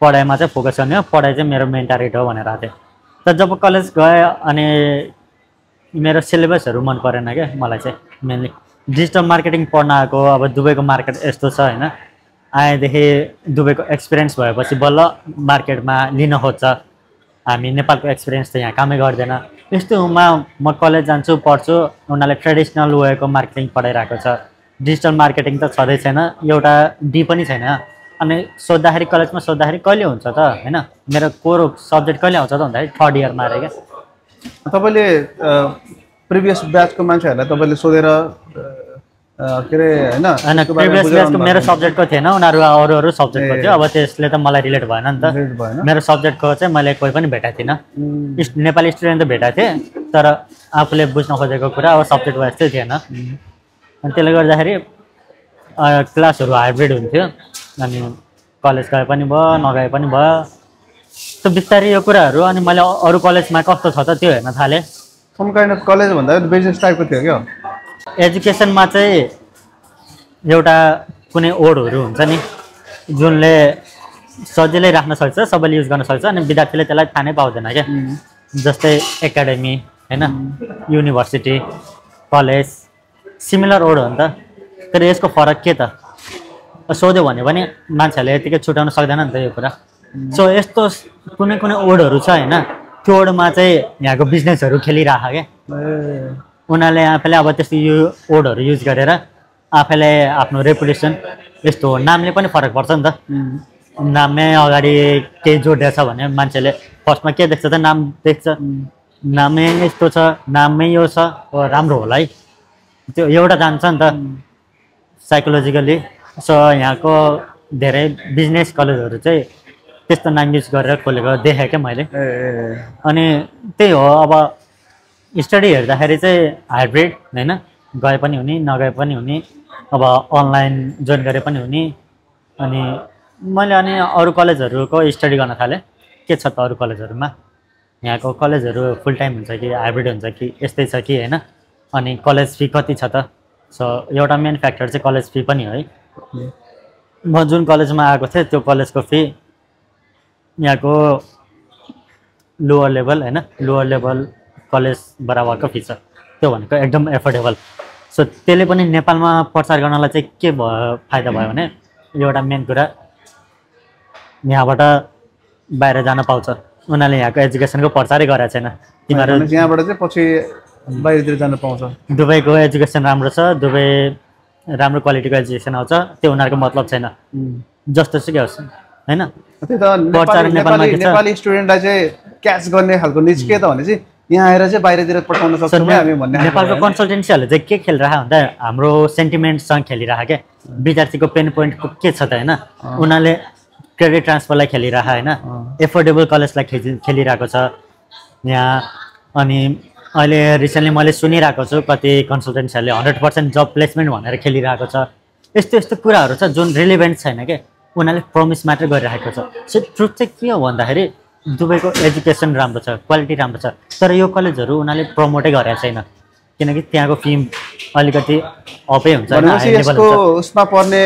पढाइमा चाहिँ फोकस गर्ने हो, पढाइ चाहिँ मेरो मेन टार्गेट हो भनेर आएको थिएँ। तर जब कलेज गएँ अनि मेरो सिलेबसहरू मन परेन क्या मलाई चाहिँ। मेनली डिजिटल मार्केटिङ पढ्न आएको, अब दुबईको मार्केट यस्तो छ होइन, आएदेखि दुबईको एक्सपिरियन्स भएपछि बल्ल मार्केटमा लिन खोज्छ। हामी नेपालको एक्सपिरियन्स त यहाँ कामै गर्दैन। यस्तोमा म कलेज जान्छु, पढ्छु, उनीहरूले ट्रेडिसनल वेको मार्केटिङ पढाइरहेको छ, डिजिटल मार्केटिङ त छँदै छैन, एउटा डी पनि छैन। अनि सोद्धाखेरि कलेजमा सोद्धाखेरि कहिले हुन्छ त होइन, मेरो कोर सब्जेक्ट कहिले आउँछ त भन्दाखेरि थर्ड इयरमा आएर क्या। तपाईँले प्रिभियस ब्याचको मान्छेहरूलाई तपाईँले सोधेर के अरे होइन, प्रिभियस ब्याचको मेरो सब्जेक्टको थिएन, उनीहरू अरू सब्जेक्टको थियो। अब त्यसले त मलाई रिलेट भएन नि त। मेरो सब्जेक्टको चाहिँ मैले कोही पनि भेटाएको थिइनँ, नेपाली स्टुडेन्ट त भेटाएको थिएँ, तर आफूले बुझ्न खोजेको कुरा अब सब्जेक्ट वाइज चाहिँ थिएन। अनि त्यसले गर्दाखेरि क्लासहरू हाइब्रिड हुन्थ्यो, अनि कलेज गए पनि भयो नगए पनि भयो, त्यो बिस्तारै यो कुराहरू। अनि मैले अरू कलेजमा कस्तो छ त त्यो हेर्न थालेँ। सम काइन्ड अफ कलेज भन्दा बिजनेस टाइपको थियो क्या। एजुकेसनमा चाहिँ एउटा कुनै ओडहरू हुन्छ नि जुनले सजिलै राख्न सक्छ, सबैले युज गर्न सक्छ अनि विद्यार्थीले त्यसलाई थाहा नै पाउँदैन क्या। जस्तै एकाडेमी होइन, युनिभर्सिटी, कलेज सिमिलर वर्ड हो नि त। तर यसको फरक के त सोध्यो भने पनि मान्छेहरूले यतिकै छुट्याउन सक्दैन नि त यो कुरा। सो यस्तो कुनै कुनै वर्डहरू छ होइन, त्यो वर्डमा चाहिँ यहाँको बिजनेसहरू खेलिरहेको क्या। उनीहरूले आफैले अब त्यस्तो यो वर्डहरू युज गरेर आफैले आफ्नो रेपुटेसन, यस्तो नामले पनि फरक पर्छ नि त। नाममै अगाडि केही जोडिएछ भने मान्छेले फर्स्टमा के देख्छ त, नाम देख्छ, नामै यस्तो छ, नाममै यो छ, राम्रो होला है, त्यो एउटा जान्छ नि त साइकोलोजिकली। सो यहाँको धेरै बिजनेस कलेजहरू चाहिँ त्यस्तो नाम युज गरेर खोलेको देखेँ क्या मैले। अनि त्यही हो, अब स्टडी हेर्दाखेरि चाहिँ हाइब्रिड होइन, गए पनि हुने नगए पनि हुने, अब अनलाइन जोइन गरे पनि हुने। अनि मैले अनि अरू कलेजहरूको स्टडी गर्न थालेँ, के छ त अरू कलेजहरूमा, यहाँको कलेजहरू फुल टाइम हुन्छ कि हाइब्रिड हुन्छ कि यस्तै छ कि होइन, अनि कलेज फी कति छ त। सो एउटा मेन फ्याक्टर चाहिँ कलेज फी पनि हो है। म जुन कलेजमा आएको थिएँ त्यो कलेजको फी यहाँको लोवर लेभल होइन, लोवर लेभल कलेज बराबरको फी छ, त्यो भनेको एकदम एफोर्डेबल। सो त्यसले पनि नेपालमा प्रचार गर्नलाई चाहिँ के भयो फाइदा भयो भने, एउटा मेन कुरा यहाँबाट बाहिर जान पाउँछ। उनीहरूले यहाँको एजुकेसनको प्रचारै गरेको छैन। तिमीहरू यहाँबाट चाहिँ पछि बाहिरतिर जान पाउँछ। दुबईको एजुकेसन राम्रो छ, दुबई राम्रो क्वालिटीको एजुकेसन आउँछ, त्यो उनीहरूको मतलब छैन। जस्तो सुकै होस् होइन, नेपाली स्टुडेन्टलाई चाहिँ क्याच गर्ने खालको निज के त भने चाहिँ यहाँ आएर चाहिँ बाहिरतिर पठाउन सक्छौँ हामी भन्ने। नेपालको कन्सल्टेन्सीहरूले चाहिँ के खेलिरहेको भन्दा हाम्रो सेन्टिमेन्टसँग खेलिरहेको क्या। विद्यार्थीको पेन पोइन्टको के छ त होइन, उनीहरूले क्रेडिट ट्रान्सफरलाई खेलिरहेको होइन, एफोर्डेबल कलेजलाई खेलिरहेको छ यहाँ। अनि अहिले रिसेन्टली मैले सुनिरहेको छु कति कन्सल्टेन्सीहरूले 100% जब प्लेसमेन्ट भनेर खेलिरहेको छ। यस्तो यस्तो कुराहरू छ जुन रिलेभेन्ट छैन क्या, उनीहरूले प्रमिस मात्र गरिरहेको छ। सो ट्रुथ चाहिँ के हो भन्दाखेरि दुबईको एजुकेसन राम्रो छ, क्वालिटी राम्रो छ, तर यो कलेजहरू उनीहरूले प्रमोटै गरेको छैन, किनकि त्यहाँको फी अलिकति अपै हुन्छ। उसमा पर्ने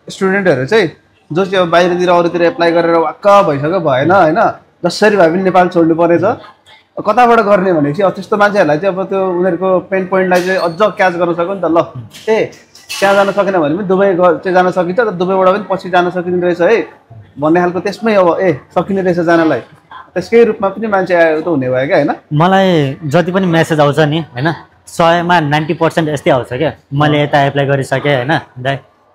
स्टुडेन्टहरू चाहिँ जो चाहिँ अब बाहिरतिर अरूतिर एप्लाई गरेर वाक्क भइसक्यो भएन होइन, जसरी भए पनि नेपाल छोड्नु परेछ, कताबाट गर्ने भनेपछि त्यस्तो मान्छेहरूलाई चाहिँ अब त्यो उनीहरूको पेन पोइन्टलाई चाहिँ अझ क्याच गर्न सक्यो नि त। ल त्यहाँ जान सकेन भने पनि दुबई चाहिँ जान सकिन्छ, तर दुबईबाट पनि पछि जान सकिने रहेछ है भन्ने खालको त्यसमै अब सकिने रहेछ जानलाई, त्यसकै रूपमा पनि मान्छे आयो त हुने भयो क्या होइन। मलाई जति पनि मेसेज आउँछ नि होइन, 100मा 90% यस्तै आउँछ क्या। मैले यता एप्लाई गरिसकेँ होइन,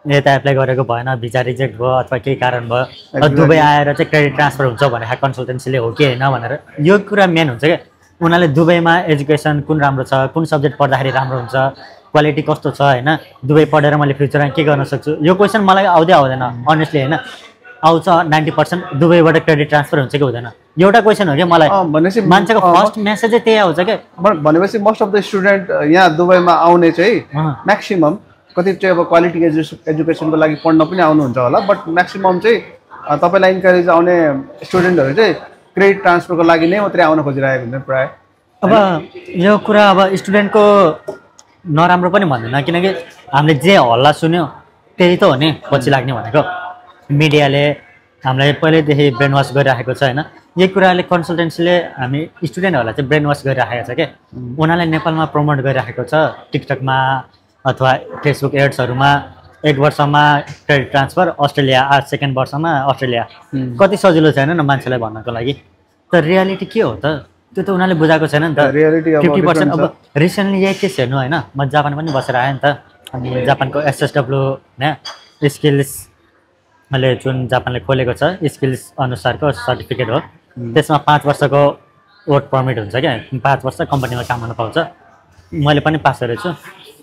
यता एप्लाई गरेको भएन, भिजा रिजेक्ट भयो अथवा केही कारण भयो, दुबई आएर चाहिँ क्रेडिट ट्रान्सफर हुन्छ भनेर कन्सल्टेन्सीले हो कि होइन भनेर। यो कुरा मेन हुन्छ क्या, उनीहरूले दुबईमा एजुकेसन कुन राम्रो छ, कुन सब्जेक्ट पढ्दाखेरि राम्रो हुन्छ, क्वालिटी कस्तो छ होइन, दुबई पढेर मैले फ्युचरमा के गर्न सक्छु, यो क्वेसन मलाई आउँदैन अनेस्टली होइन। आउँछ 90% दुबईबाट क्रेडिट ट्रान्सफर हुन्छ कि हुँदैन, एउटा क्वेसन हो क्या मलाई। भनेपछि मान्छेको फर्स्ट मेसेजै त्यही आउँछ क्या। भनेपछि मोस्ट अफ द स्टुडेन्ट यहाँ दुबईमा आउने चाहिँ म्याक्सिमम कति चाहिँ अब क्वालिटी एजुकेसनको लागि पढ्न पनि आउनुहुन्छ होला, बट म्याक्सिमम चाहिँ तपाईँलाई इन्करेज आउने स्टुडेन्टहरू चाहिँ क्रेडिट ट्रान्सफरको लागि नै मात्रै आउन खोजिरहेको हुन्छ प्रायः। अब यो कुरा अब स्टुडेन्टको नराम्रो पनि भन्दैन, किनकि हामीले जे हल्ला सुन्यो त्यही त हो नि पछि लाग्ने भनेको। मिडियाले हामीलाई पहिल्यैदेखि ब्रेन वास गरिराखेको छ होइन, यही कुराले कन्सल्टेन्सीले हामी स्टुडेन्टहरूलाई चाहिँ ब्रेन वास गरिराखेको छ क्या। उनीहरूले नेपालमा प्रमोट गरिराखेको छ टिकटकमा अथवा फेसबुक एड्सहरूमा, 1 वर्षमा क्रेडिट ट्रान्सफर अस्ट्रेलिया, 2nd वर्षमा अस्ट्रेलिया। कति सजिलो छैन न मान्छेलाई भन्नको लागि, तर रियालिटी के हो त त्यो त उनीहरूले बुझाएको छैन नि त। 50% अब रिसेन्टली यही केस हेर्नु होइन, म जापान पनि बसेर आएँ नि त। अनि जापानको SSW होइन स्किल्स मैले जुन जापानले खोलेको छ स्किल्स अनुसारको सर्टिफिकेट हो, त्यसमा 5 वर्षको वर्क पर्मिट हुन्छ क्या, 5 वर्ष कम्पनीमा काम गर्न पाउँछ। मैले पनि पास गरेको छु,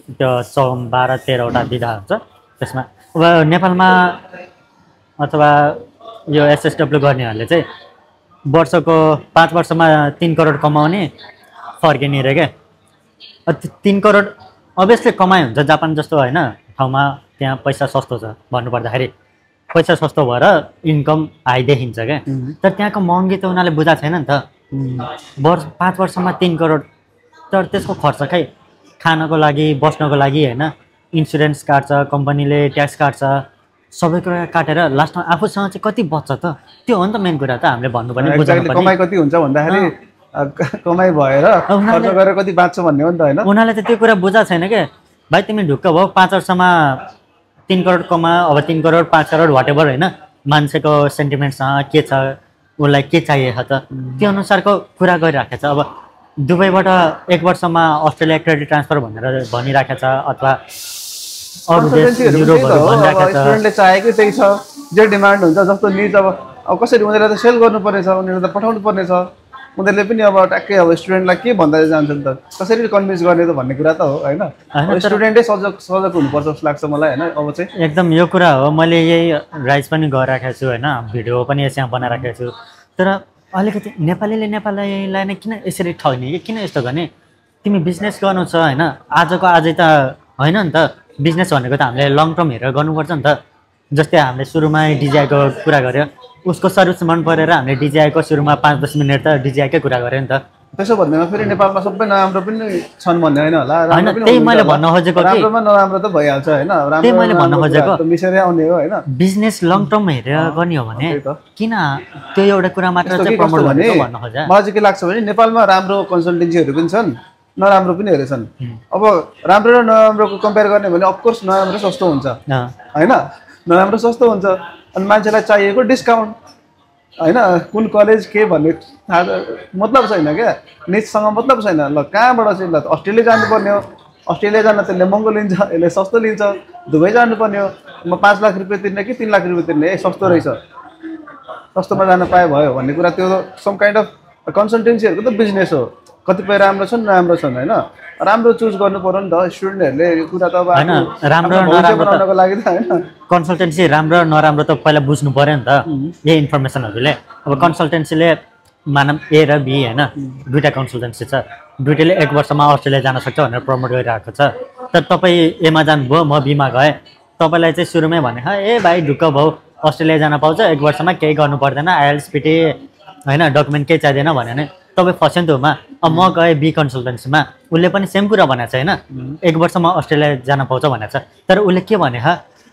त्यो 12-13वटा विधा हुन्छ त्यसमा। अब नेपालमा अथवा यो SSW गर्नेहरूले चाहिँ वर्षको 5 वर्षमा 3 करोड कमाउने फर्किने रे क्या। 3 करोड अभियसली कमाइ हुन्छ जापान जस्तो होइन ठाउँमा, त्यहाँ पैसा सस्तो छ भन्नुपर्दाखेरि, पैसा सस्तो भएर इन्कम हाई देखिन्छ क्या। तर त्यहाँको महँगी त उनीहरूले बुझाएको छैन नि त। 5 वर्षमा 3 करोड, तर त्यसको खर्च खै खानको लागि बस्नको लागि होइन, इन्सुरेन्स काट्छ कम्पनीले, ट्याक्स काट्छ, सबै कुरा काटेर लास्टमा आफूसँग चाहिँ कति बच्छ त, त्यो हो नि त मेन कुरा त हामीले भन्नुपर्ने, बुझाउनु पर्ने। कमाइ कति हुन्छ भन्दाखेरि कमाइ भएर खर्च गरेर कति बाँच्छ भन्ने हो नि त हैन। उनीहरूले त त्यो कुरा बुझाएको छैन के भाइ, तिमी ढुक्क भयो 5 वर्षमा 3 करोड कमा, अब 3 करोड 5 करोड वाटेभर होइन, मान्छेको सेन्टिमेन्टसँग के छ, उसलाई के चाहिएको छ त त्यो अनुसारको कुरा गरिराखेको छ। अब दुबईबाट 1 वर्षमा अस्ट्रेलिया क्रेडिट ट्रान्सफर भनेर भनिराखेको छ, अथवा अरू देश युरोपहरू भनिराखेको छ। स्टुडेन्टले चाहेकै त्यही छ, जे डिमान्ड हुन्छ, जस्तो निड अब कसरी उनीहरूले त सेल गर्नुपर्ने छ, उनीहरूले त पठाउनु पर्ने छ। उनीहरूले पनि अब ट्याक्कै अब स्टुडेन्टलाई के भन्दै जान्छन् त, कसरी कन्भिन्स गर्ने त भन्ने कुरा त हो हैन। स्टुडेन्टै सजग हुनुपर्छ जस्तो लाग्छ मलाई हैन। अब चाहिँ एकदम यो कुरा हो, मैले यही राइज पनि गरिराखेको छु हैन, भिडियो पनि यसमा बनाइराखेको छु। तर अलिकति नेपालीले नेपालीलाई नै किन यसरी ठग्ने कि किन यस्तो गर्ने? तिमी बिजनेस गर्नु छ हैन, आजको आजै त होइन नि त। बिजनेस भनेको त हामीले लङ टर्म हेरेर गर्नुपर्छ नि त। जस्तै हामीले सुरुमा डिजिआईको कुरा गऱ्यो, उसको सर्भिस मन परेर हामीले डिजिआईको सुरुमा 5-10 मिनट त डिजिआईकै कुरा गऱ्यो नि त। त्यसो भन्दैमा फेरि नेपालमा सबै नराम्रो पनि छन् भन्ने होइन होला। हैन, त्यही मैले भन्न खोजेको कि राम्रोमा नराम्रो त भइहाल्छ हैन। त्यही मैले भन्न खोजेको, मिसेरै आउने हो हैन। बिजनेस लङ टर्म हेरेर गर्ने हो भने किन त्यो एउटा कुरा मात्र चाहिँ प्रमोट गर्ने भन्न खोजे। मलाई चाहिँ के लाग्छ भने नेपालमा राम्रो कन्सल्टेन्सीहरू पनि छन्, नराम्रो पनि छन्। अब राम्रो र नराम्रोको कम्पेयर गर्ने भने अफकोर्स नराम्रो सस्तो हुन्छ हैन, नराम्रो सस्तो हुन्छ। अनि मान्छेलाई चाहिएको डिस्काउन्ट हैन, कुन कलेज के भन्ने मतलब छैन क्या, निजसँग मतलब छैन। ल कहाँबाट चाहिँ ल अस्ट्रेलिया जानुपर्ने हो, अस्ट्रेलिया जान त्यसले महँगो लिन्छ, यसले सस्तो लिन्छ। दुबई जानुपर्ने हो, म 5 लाख रुपियाँ तिर्ने कि 3 लाख रुपियाँ तिर्ने, ए सस्तो रहेछ, सस्तोमा जान पाए भयो भन्ने कुरा। त्यो सम काइन्ड अफ कन्सल्टेन्सीहरूको त बिजनेस हो। कतिपय राम्रो छन्, नराम्रो छन् हैन। राम्रो चुज गर्नु पर्यो नि त स्टुडेन्टहरूले। यो कुरा त अब हैन, राम्रो नराम्रोको लागि त हैन, कन्सल्टेन्सी राम्रो नराम्रो त पहिला बुझ्नु पर्यो नि त यही इन्फर्मेसनहरूले। अब कन्सल्टेन्सीले मानव ए र बी हैन, दुईटा कन्सल्टेन्सी छ, दुईटैले 1 वर्षमा अस्ट्रेलिया जान सक्छ भनेर प्रमोट गरिरहेको छ। तर तपाईँ एमा जानुभयो, म बीमा गएँ, तपाईँलाई चाहिँ सुरुमै भने ए भाइ ढुक्क भयो, अस्ट्रेलिया जान पाउँछ, 1 वर्षमा केही गर्नु पर्दैन, आइएल्स पिटी हैन, डकुमेन्ट केही चाहिँदैन भन्यो भने तपाईँ फस्यो नि त उमा। अब म गएँ बी कन्सल्टेन्सीमा, उसले पनि सेम कुरा भनेको छ होइन, 1 वर्षमा अस्ट्रेलिया जान पाउँछ भनेको छ। तर उसले के भने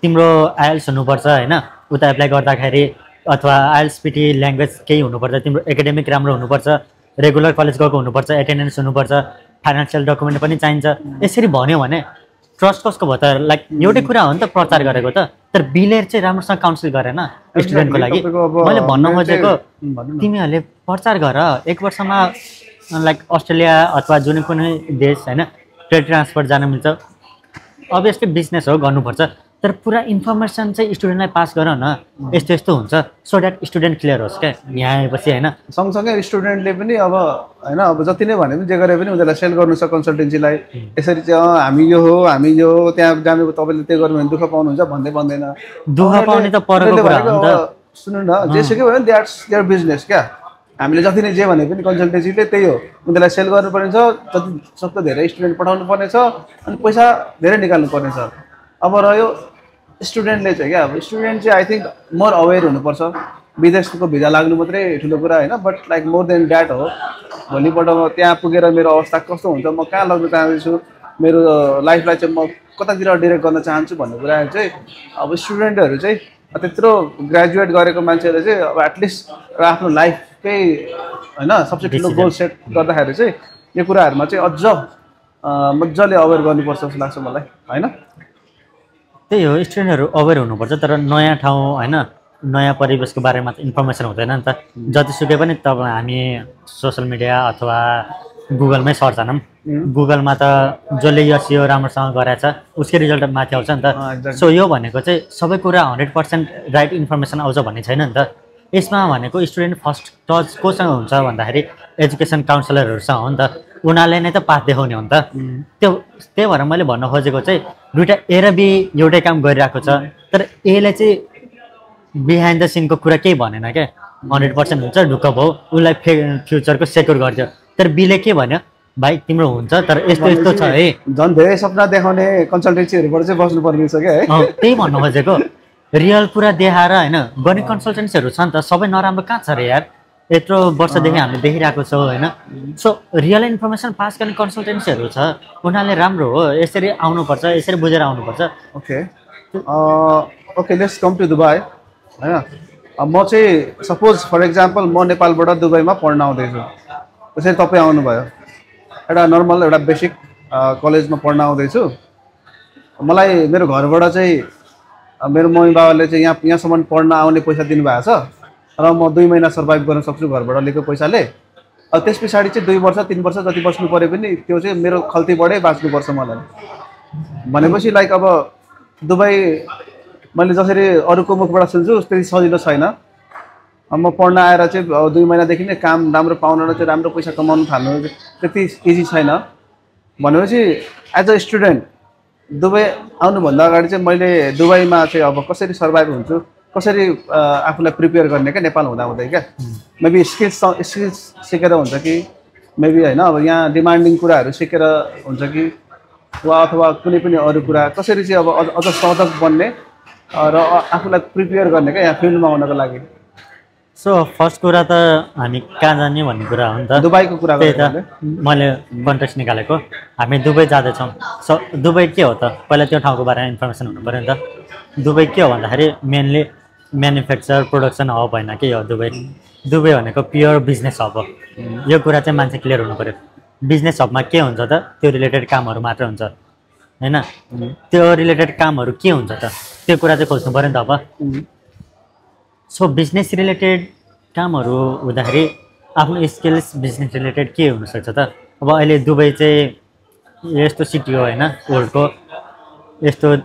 तिम्रो आइएल्स हुनुपर्छ हैन, उता एप्लाई गर्दाखेरि, अथवा आइएल्स पिटी ल्याङ्ग्वेज केही हुनुपर्छ, तिम्रो एकाडेमिक राम्रो हुनुपर्छ, रेगुलर कलेज गएको हुनुपर्छ, एटेन्डेन्स हुनुपर्छ, फाइनेन्सियल डकुमेन्ट पनि चाहिन्छ। यसरी भन्यो भने ट्रस्ट कसको भयो त? लाइक एउटै कुरा हो नि त प्रचार गरेको त। तर बिले चाहिँ राम्रोसँग काउन्सिल गरेन स्टुडेन्टको लागि। मैले भन्न खोजेको तिमीहरूले प्रचार गर, 1 वर्षमा लाइक अस्ट्रेलिया अथवा जुनै कुनै देश हैन ट्रेड ट्रान्सफर जान मिल्छ। अभियसली बिजनेस हो, गर्नुपर्छ। तर पुरा इन्फर्मेसन चाहिँ स्टुडेन्टलाई पास गर न, यस्तो यस्तो हुन्छ, सो द्याट स्टुडेन्ट क्लियर होस् क्या यहाँ आएपछि हैन। सँगसँगै स्टुडेन्टले पनि अब हैन, अब जति नै भने पनि जे गरे पनि उनीहरूलाई सेल गर्नु छ कन्सल्टेन्सीलाई। यसरी चाहिँ हामी यो हो, हामी यो हो, त्यहाँ जानु तपाईँले त्यो गर्नु भने दुःख पाउनुहुन्छ भन्दै भन्दैन। दुःख पाउने त परको कुरा हो नि त। सुन्नु न, जेसुकै भयो द्याट्स देयर बिजनेस क्या। हामीले जति नै जे भने पनि कन्सल्टेन्सीले त्यही हो, उनीहरूलाई सेल गर्नुपर्ने छ, जति सक्दो धेरै स्टुडेन्ट पठाउनु पर्ने छ, अनि पैसा धेरै निकाल्नु पर्ने छ। अब रह्यो स्टुडेन्टले चाहिँ क्या, अब स्टुडेन्ट चाहिँ आई थिङ्क मोर अवेर हुनुपर्छ। विदेशको भिजा लाग्नु मात्रै ठुलो कुरा होइन, but like more than that हो। भोलिपल्ट म त्यहाँ पुगेर मेरो अवस्था कस्तो हुन्छ, म कहाँ लग्न चाहन्छु, मेरो लाइफलाई चाहिँ म कतातिर डिरेक्ट गर्न चाहन्छु भन्ने कुरा चाहिँ अब स्टुडेन्टहरू चाहिँ त्यत्रो ग्रेजुएट गरेको मान्छेहरूले चाहिँ अब एटलिस्ट आफ्नो लाइफकै होइन सबसे ठुलो गोल सेट गर्दाखेरि चाहिँ यो कुराहरूमा चाहिँ अझ मजाले अवेर गर्नुपर्छ जस्तो लाग्छ मलाई होइन। त्यही हो, स्टुडेन्टहरू अवेर हुनुपर्छ। तर नयाँ ठाउँ होइन, नयाँ परिवेशको बारेमा इन्फर्मेसन हुँदैन नि त। जतिसुकै पनि तपाईँ हामी सोसियल मिडिया अथवा गुगलमै सर्च हानौँ, गुगलमा त जसले एसइओ राम्रोसँग गराएको छ उसकै रिजल्ट माथि आउँछ नि त। सो यो भनेको चाहिँ सबै कुरा 100% राइट इन्फर्मेसन आउँछ भन्ने छैन नि त। यसमा भनेको स्टुडेन्ट फर्स्ट टच कोसँग हुन्छ भन्दाखेरि एजुकेसन काउन्सिलरहरूसँग हो नि त, उनीहरूले नै त पाथ देखाउने हो नि त। त्यही भएर मैले भन्न खोजेको चाहिँ दुइटा ए र बी एउटै काम गरिरहेको छ, तर एले चाहिँ बिहाइन्ड द सिनको कुरा केही भनेन क्या, 100% हुन्छ ढुक्क भयो, उसलाई फ्युचरको सेक्योर गरिदियो। तर बीले के भन्यो, भाइ तिम्रो हुन्छ तर यस्तो यस्तो छ है, झन् धेरै सपना देखाउने कन्सल्टेन्सीहरूबाट चाहिँ बस्नुपर्ने छ क्या है। त्यही भन्नु खोजेको, रियल कुरा देखाएर होइन गर्ने कन्सल्टेन्सीहरू छ नि त, सबै नराम्रो कहाँ छ अरे यार, यत्रो वर्षदेखि हामीले देखिरहेको छौँ होइन। सो रियल इन्फर्मेसन पास गर्ने कन्सल्टेन्सीहरू छ, उनीहरूले राम्रो हो, यसरी आउनुपर्छ, यसरी बुझेर आउनुपर्छ। Okay, okay let's come to Dubai हैन म चाहिँ सपोज फर एक्जाम्पल म नेपालबाट दुबईमा पढ्न आउँदैछु त्यसरी तपाईँ आउनुभयो एउटा नर्मल एउटा बेसिक कलेजमा पढ्न आउँदैछु मलाई मेरो घरबाट चाहिँ मेरो मम्मी बाबाले चाहिँ यहाँसम्म पढ्न आउने पैसा दिनुभएको छ र म 2 महिना सर्भाइभ गर्न सक्छु घरबाट लिएको पैसाले त्यस पछाडि चाहिँ 2 वर्ष 3 वर्ष जति बस्नु पऱ्यो पनि त्यो चाहिँ मेरो खल्तीबाटै बाँच्नुपर्छ मलाई भनेपछि लाइक अब दुबई मैले जसरी अरूको मुखबाट सुन्छु त्यति सजिलो छैन म पढ्न आएर चाहिँ 2 महिनादेखि नै काम राम्रो पाउन र चाहिँ राम्रो पैसा कमाउन थाल्नु त्यति इजी छैन भनेपछि एज अ स्टुडेन्ट दुबई आउनुभन्दा अगाडि चाहिँ मैले दुबईमा चाहिँ अब कसरी सर्भाइभ हुन्छु कसरी आफूलाई प्रिपेयर गर्ने क्या नेपाल हुँदै क्या मेबी स्किल्स सिकेर हुन्छ कि मेबी होइन अब यहाँ डिमान्डिङ कुराहरू सिकेर हुन्छ कि वा अथवा कुनै पनि अरू कुरा कसरी चाहिँ अब अझ सजग बन्ने र आफूलाई प्रिपेयर गर्ने क्या यहाँ फिल्डमा आउनको लागि सो फर्स्ट कुरा त हामी कहाँ जाने भन्ने कुरा हो नि त दुबईको कुरा त्यही त मैले कन्टेक्स्ट निकालेको हामी दुबई जाँदैछौँ सो दुबई के हो त पहिला त्यो ठाउँको बारेमा इन्फर्मेसन हुनु पऱ्यो नि त दुबई के हो भन्दाखेरि मेनली म्यानुफ्याक्चर प्रोडक्सन हब होइन के हो दुबई भनेको प्योर बिजनेस हब हो यो कुरा चाहिँ मान्छे क्लियर हुनु पऱ्यो बिजनेस हबमा के हुन्छ त त्यो रिलेटेड कामहरू मात्र हुन्छ होइन त्यो रिलेटेड कामहरू के हुन्छ त त्यो कुरा चाहिँ खोज्नु पऱ्यो नि त अब सो बिजनेस रिलेटेड कामहरू हुँदाखेरि आफ्नो स्किल्स बिजनेस रिलेटेड के हुनसक्छ त अब अहिले दुबई चाहिँ यस्तो सिटी हो होइन वर्ल्डको यस्तो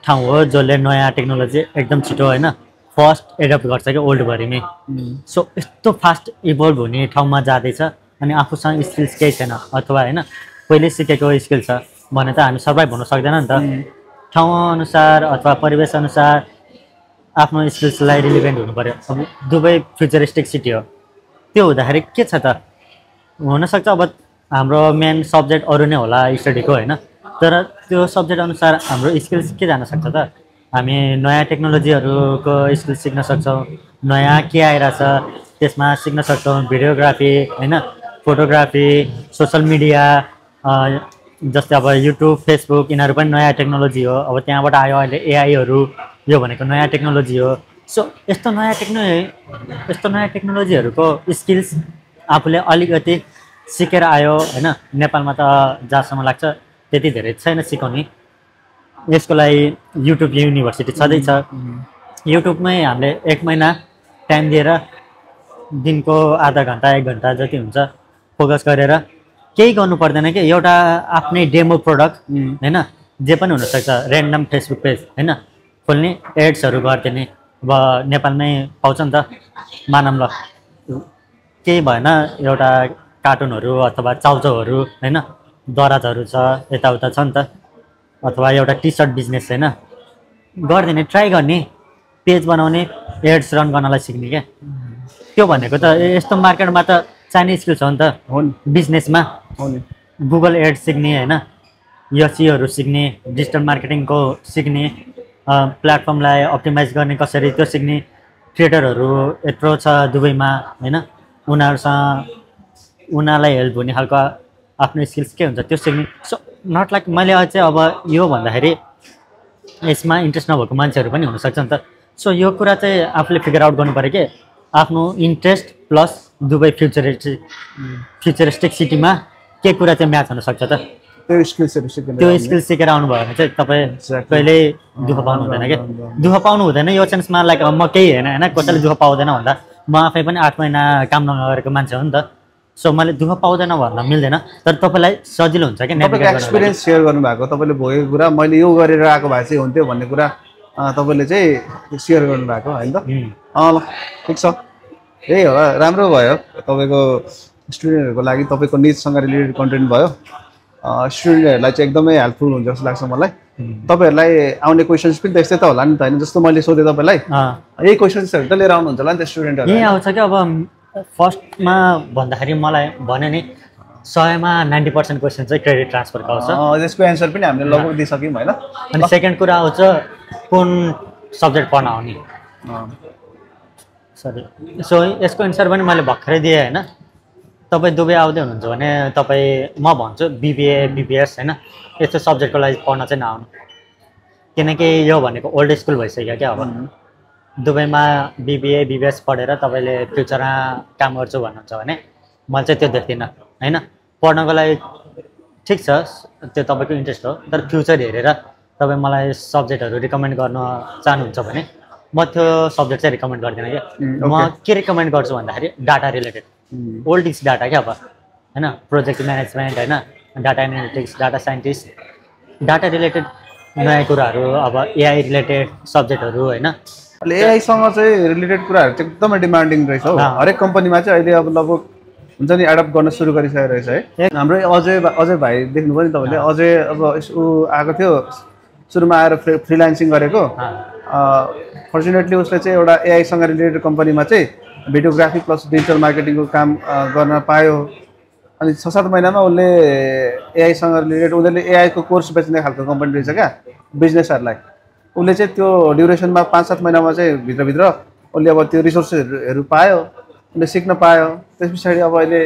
ठाउँ हो जसले नयाँ टेक्नोलोजी एकदम छिटो होइन फर्स्ट एडप्ट गर्छ क्या ओल्डभरिमै सो यस्तो फास्ट इभल्भ हुने ठाउँमा जाँदैछ अनि आफूसँग स्किल्स केही छैन अथवा होइन पहिले सिकेको स्किल छ भने त हामी सर्भाइभ हुन सक्दैन नि त ठाउँअनुसार अथवा परिवेशअनुसार आफ्नो स्किल्सलाई रिलिभेन्ट हुनु पऱ्यो अब दुबई फ्युचरिस्टिक सिटी हो त्यो हुँदाखेरि के छ त हुनसक्छ अब हाम्रो मेन सब्जेक्ट अरू नै होला स्टडीको होइन तर त्यो सब्जेक्ट अनुसार हाम्रो स्किल्स के जान सक्छ त हामी नयाँ टेक्नोलोजीहरूको स्किल्स सिक्न सक्छौँ नयाँ के आइरहेछ त्यसमा सिक्न सक्छौँ भिडियोग्राफी होइन फोटोग्राफी सोसल मिडिया जस्तै अब युट्युब फेसबुक यिनीहरू पनि नयाँ टेक्नोलोजी हो अब त्यहाँबाट आयो अहिले एआईहरू यो भनेको नयाँ टेक्नोलोजी हो सो यस्तो नयाँ टेक्नोलोजीहरूको स्किल्स आफूले अलिकति सिकेर आयो होइन नेपालमा त जहाँसम्म लाग्छ त्यति धेरै छैन सिकाउने यसको लागि युट्युब युनिभर्सिटी छँदैछ युट्युबमै हामीले 1 महिना टाइम दिएर दिनको आधा घन्टा 1 घन्टा जति हुन्छ फोकस गरेर केही गर्नु पर्दैन कि एउटा आफ्नै डेमो प्रोडक्ट होइन जे पनि हुनसक्छ ऱ्यान्डम फेसबुक पेज होइन खोल्ने एड्सहरू गरिदिने अब नेपालमै पाउँछ नि त मानौँ ल केही भएन एउटा कार्टुनहरू अथवा चाउचाउहरू होइन दराजहरू छ यताउता छ नि त अथवा एउटा टी सर्ट बिजनेस होइन गरिदिने ट्राई गर्ने पेज बनाउने एड्स रन गर्नलाई सिक्ने क्या त्यो भनेको त यस्तो मार्केटमा त चाहिने स्किल्स हो नि त बिजनेसमा गुगल एड्स सिक्ने होइन एसईओहरू सिक्ने डिजिटल मार्केटिङको सिक्ने प्लेटफर्मलाई अप्टिमाइज गर्ने कसरी त्यो सिक्ने क्रिएटरहरू यत्रो छ दुबईमा होइन उनीहरूलाई हेल्प हुने खालको आफ्नो स्किल्स के हुन्छ त्यो सिक्ने सो नट लाइक मैले चाहिँ अब यो भन्दाखेरि यसमा इन्ट्रेस्ट नभएको मान्छेहरू पनि हुनसक्छ नि त सो यो कुरा चाहिँ आफूले फिगर आउट गर्नु पऱ्यो कि आफ्नो इन्ट्रेस्ट प्लस दुबई फ्युचरिस्टिक सिटीमा के कुरा चाहिँ म्याच हुनसक्छ त त्यो स्किल सिकेर आउनुभयो भने चाहिँ तपाईँ कहिल्यै दुःख पाउनु हुँदैन क्या दुःख पाउनु हुँदैन यो सेन्समा लाइक म केही होइन कसैले दुःख पाउँदैन भन्दा म आफै पनि 8 महिना काम नगरेको मान्छे हो नि त सो मैले दुःख पाउँदैन भन्न मिल्दैन तर तपाईँलाई सजिलो हुन्छ कि एक्सपिरियन्स सेयर गर्नुभएको तपाईँले भोगेको कुरा मैले यो गरेर आएको भए चाहिँ हुन्थ्यो भन्ने कुरा तपाईँले चाहिँ सेयर गर्नुभएको होइन त ल ठिक छ यही होला राम्रो भयो तपाईँको स्टुडेन्टहरूको लागि तपाईँको निजसँग रिलेटेड कन्टेन्ट भयो स्टुडेन्टहरूलाई चाहिँ एकदमै हेल्पफुल हुन्छ जस्तो लाग्छ मलाई तपाईँहरूलाई आउने क्वेसन्स पनि त्यस्तै त होला नि त होइन जस्तो मैले सोधेँ तपाईँलाई यही क्वेसन्सहरू त लिएर आउनुहुन्छ होला नि त स्टुडेन्टहरू यही आउँछ कि अब फर्स्टमा भन्दाखेरि मलाई भन्यो नि 100मा 90% क्वेसन चाहिँ क्रेडिट ट्रान्सफरको आउँछ त्यसको एन्सर पनि हामीले लगभग दिइसक्यौँ होइन अनि सेकेन्ड कुरा आउँछ कुन सब्जेक्ट पढ्न आउने सरी सो यसको एन्सर पनि मैले भर्खरै दिएँ होइन तपाईँ दुबई आउँदै हुनुहुन्छ भने तपाईँ म भन्छु बिबिए बिबिएस होइन यस्तो सब्जेक्टको लागि पढ्न चाहिँ नआउनु किनकि यो भनेको ओल्ड स्कुल भइसक्यो क्या अब दुबईमा बिबिए बिबिएस पढेर तपाईँले फ्युचरमा काम गर्छु भन्नुहुन्छ भने मैले चाहिँ त्यो देख्दिनँ होइन पढ्नको लागि ठिक छ त्यो तपाईँको इन्ट्रेस्ट हो तर फ्युचर हेरेर तपाईँ मलाई सब्जेक्टहरू रिकमेन्ड गर्न चाहनुहुन्छ भने म त्यो सब्जेक्ट चाहिँ रिकमेन्ड गर्दिनँ क्या म के रिकमेन्ड गर्छु भन्दाखेरि data related old is data क्या अब होइन प्रोजेक्ट म्यानेजमेन्ट होइन data analytics data scientist data related नयाँ कुराहरू अब एआई रिलेटेड सब्जेक्टहरू होइन एआईसँग चाहिँ रिलेटेड कुराहरू चाहिँ एकदमै डिमान्डिङ रहेछ हौ हरेक कम्पनीमा चाहिँ अहिले अब लगभग हुन्छ नि एडप्ट गर्न सुरु गरिसकेको रहेछ है हाम्रो अजय भाइ देख्नुभयो नि तपाईँले अजय अब ऊ आएको थियो सुरुमा आएर फ्रिलान्सिङ गरेको फर्चुनेटली उसले चाहिँ एउटा एआईसँग रिलेटेड कम्पनीमा चाहिँ भिडियोग्राफी प्लस डिजिटल मार्केटिङको काम गर्न पायो अनि 6-7 महिनामा उसले एआईसँग रिलेटेड उनीहरूले एआईको कोर्स बेच्ने खालको कम्पनी रहेछ क्या बिजनेसहरूलाई उसले चाहिँ त्यो ड्युरेसनमा 5-7 महिनामा चाहिँ भित्रभित्र उसले अब त्यो रिसोर्सेसहरू पायो उसले सिक्न पायो त्यस पछाडि अब अहिले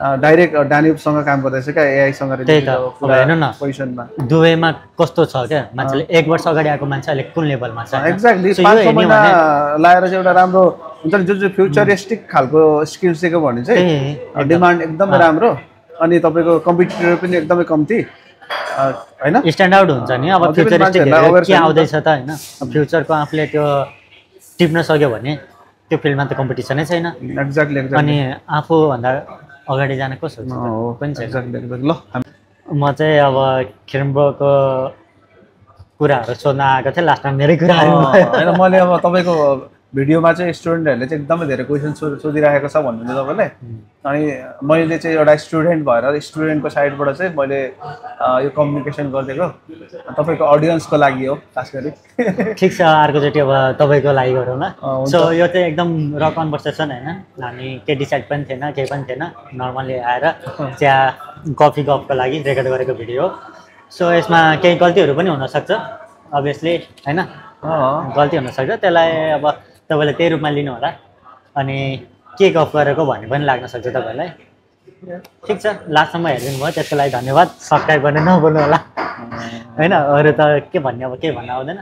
डाइरेक्ट डान्युबसँग काम गर्दैछ क्या एआईसँग रिलेटेड हेर्नु न पोजिसनमा दुबईमा कस्तो छ क्या मान्छेले 1 वर्ष अगाडि आएको मान्छे अहिले कुन लेभलमा छ एक्ज्याक्टली 5 महिना लाएर चाहिँ एउटा राम्रो हुन्छ नि जुन चाहिँ फ्युचरिस्टिक खालको स्किल सिक्यो भने चाहिँ डिमान्ड एकदमै राम्रो अनि तपाईँको कम्पिटिटर पनि एकदमै कम्ती होइन स्ट्यान्ड आउट हुन्छ नि अब फ्युचरिस्टिक के आउँदैछ त होइन फ्युचरको आफूले त्यो टिप्न सक्यो भने त्यो फिल्डमा त कम्पिटिसनै छैन एक्ज्याक्टली अनि आफूभन्दा अगाडि जान कसो पनि छैन ल म चाहिँ अब किरणब्रोको कुराहरू सोध्न आएको थिएँ लास्टमा मेरै कुराहरू होइन मैले अब तपाईँको भिडियोमा चाहिँ स्टुडेन्टहरूले चाहिँ एकदमै धेरै क्वेसन सोधिरहेको छ भन्नुहुन्छ तपाईँले अनि मैले चाहिँ एउटा स्टुडेन्ट भएर स्टुडेन्टको साइडबाट चाहिँ मैले यो कम्युनिकेसन गरिदिएको तपाईँको अडियन्सको लागि हो खास गरी ठिक छ अर्कोचोटि अब तपाईँको लागि गरौँ ल सो यो चाहिँ एकदम र कन्भर्सेसन होइन हामी के डिसाइड पनि थिएन केही पनि थिएन नर्मली आएर चिया कफी गफको लागि रेकर्ड गरेको भिडियो हो सो यसमा केही गल्तीहरू पनि हुनसक्छ अभियसली होइन गल्ती हुनसक्छ त्यसलाई अब तपाईँले त्यही रूपमा लिनु होला अनि के गफ गरेको भन्ने पनि लाग्न सक्छ तपाईँलाई ठिक छ लास्टसम्म हेरिदिनु भयो त्यसको लागि धन्यवाद सब्सक्राइब गर्न नभुल्नु होला होइन अरू त के भन्ने अब के भन्न आउँदैन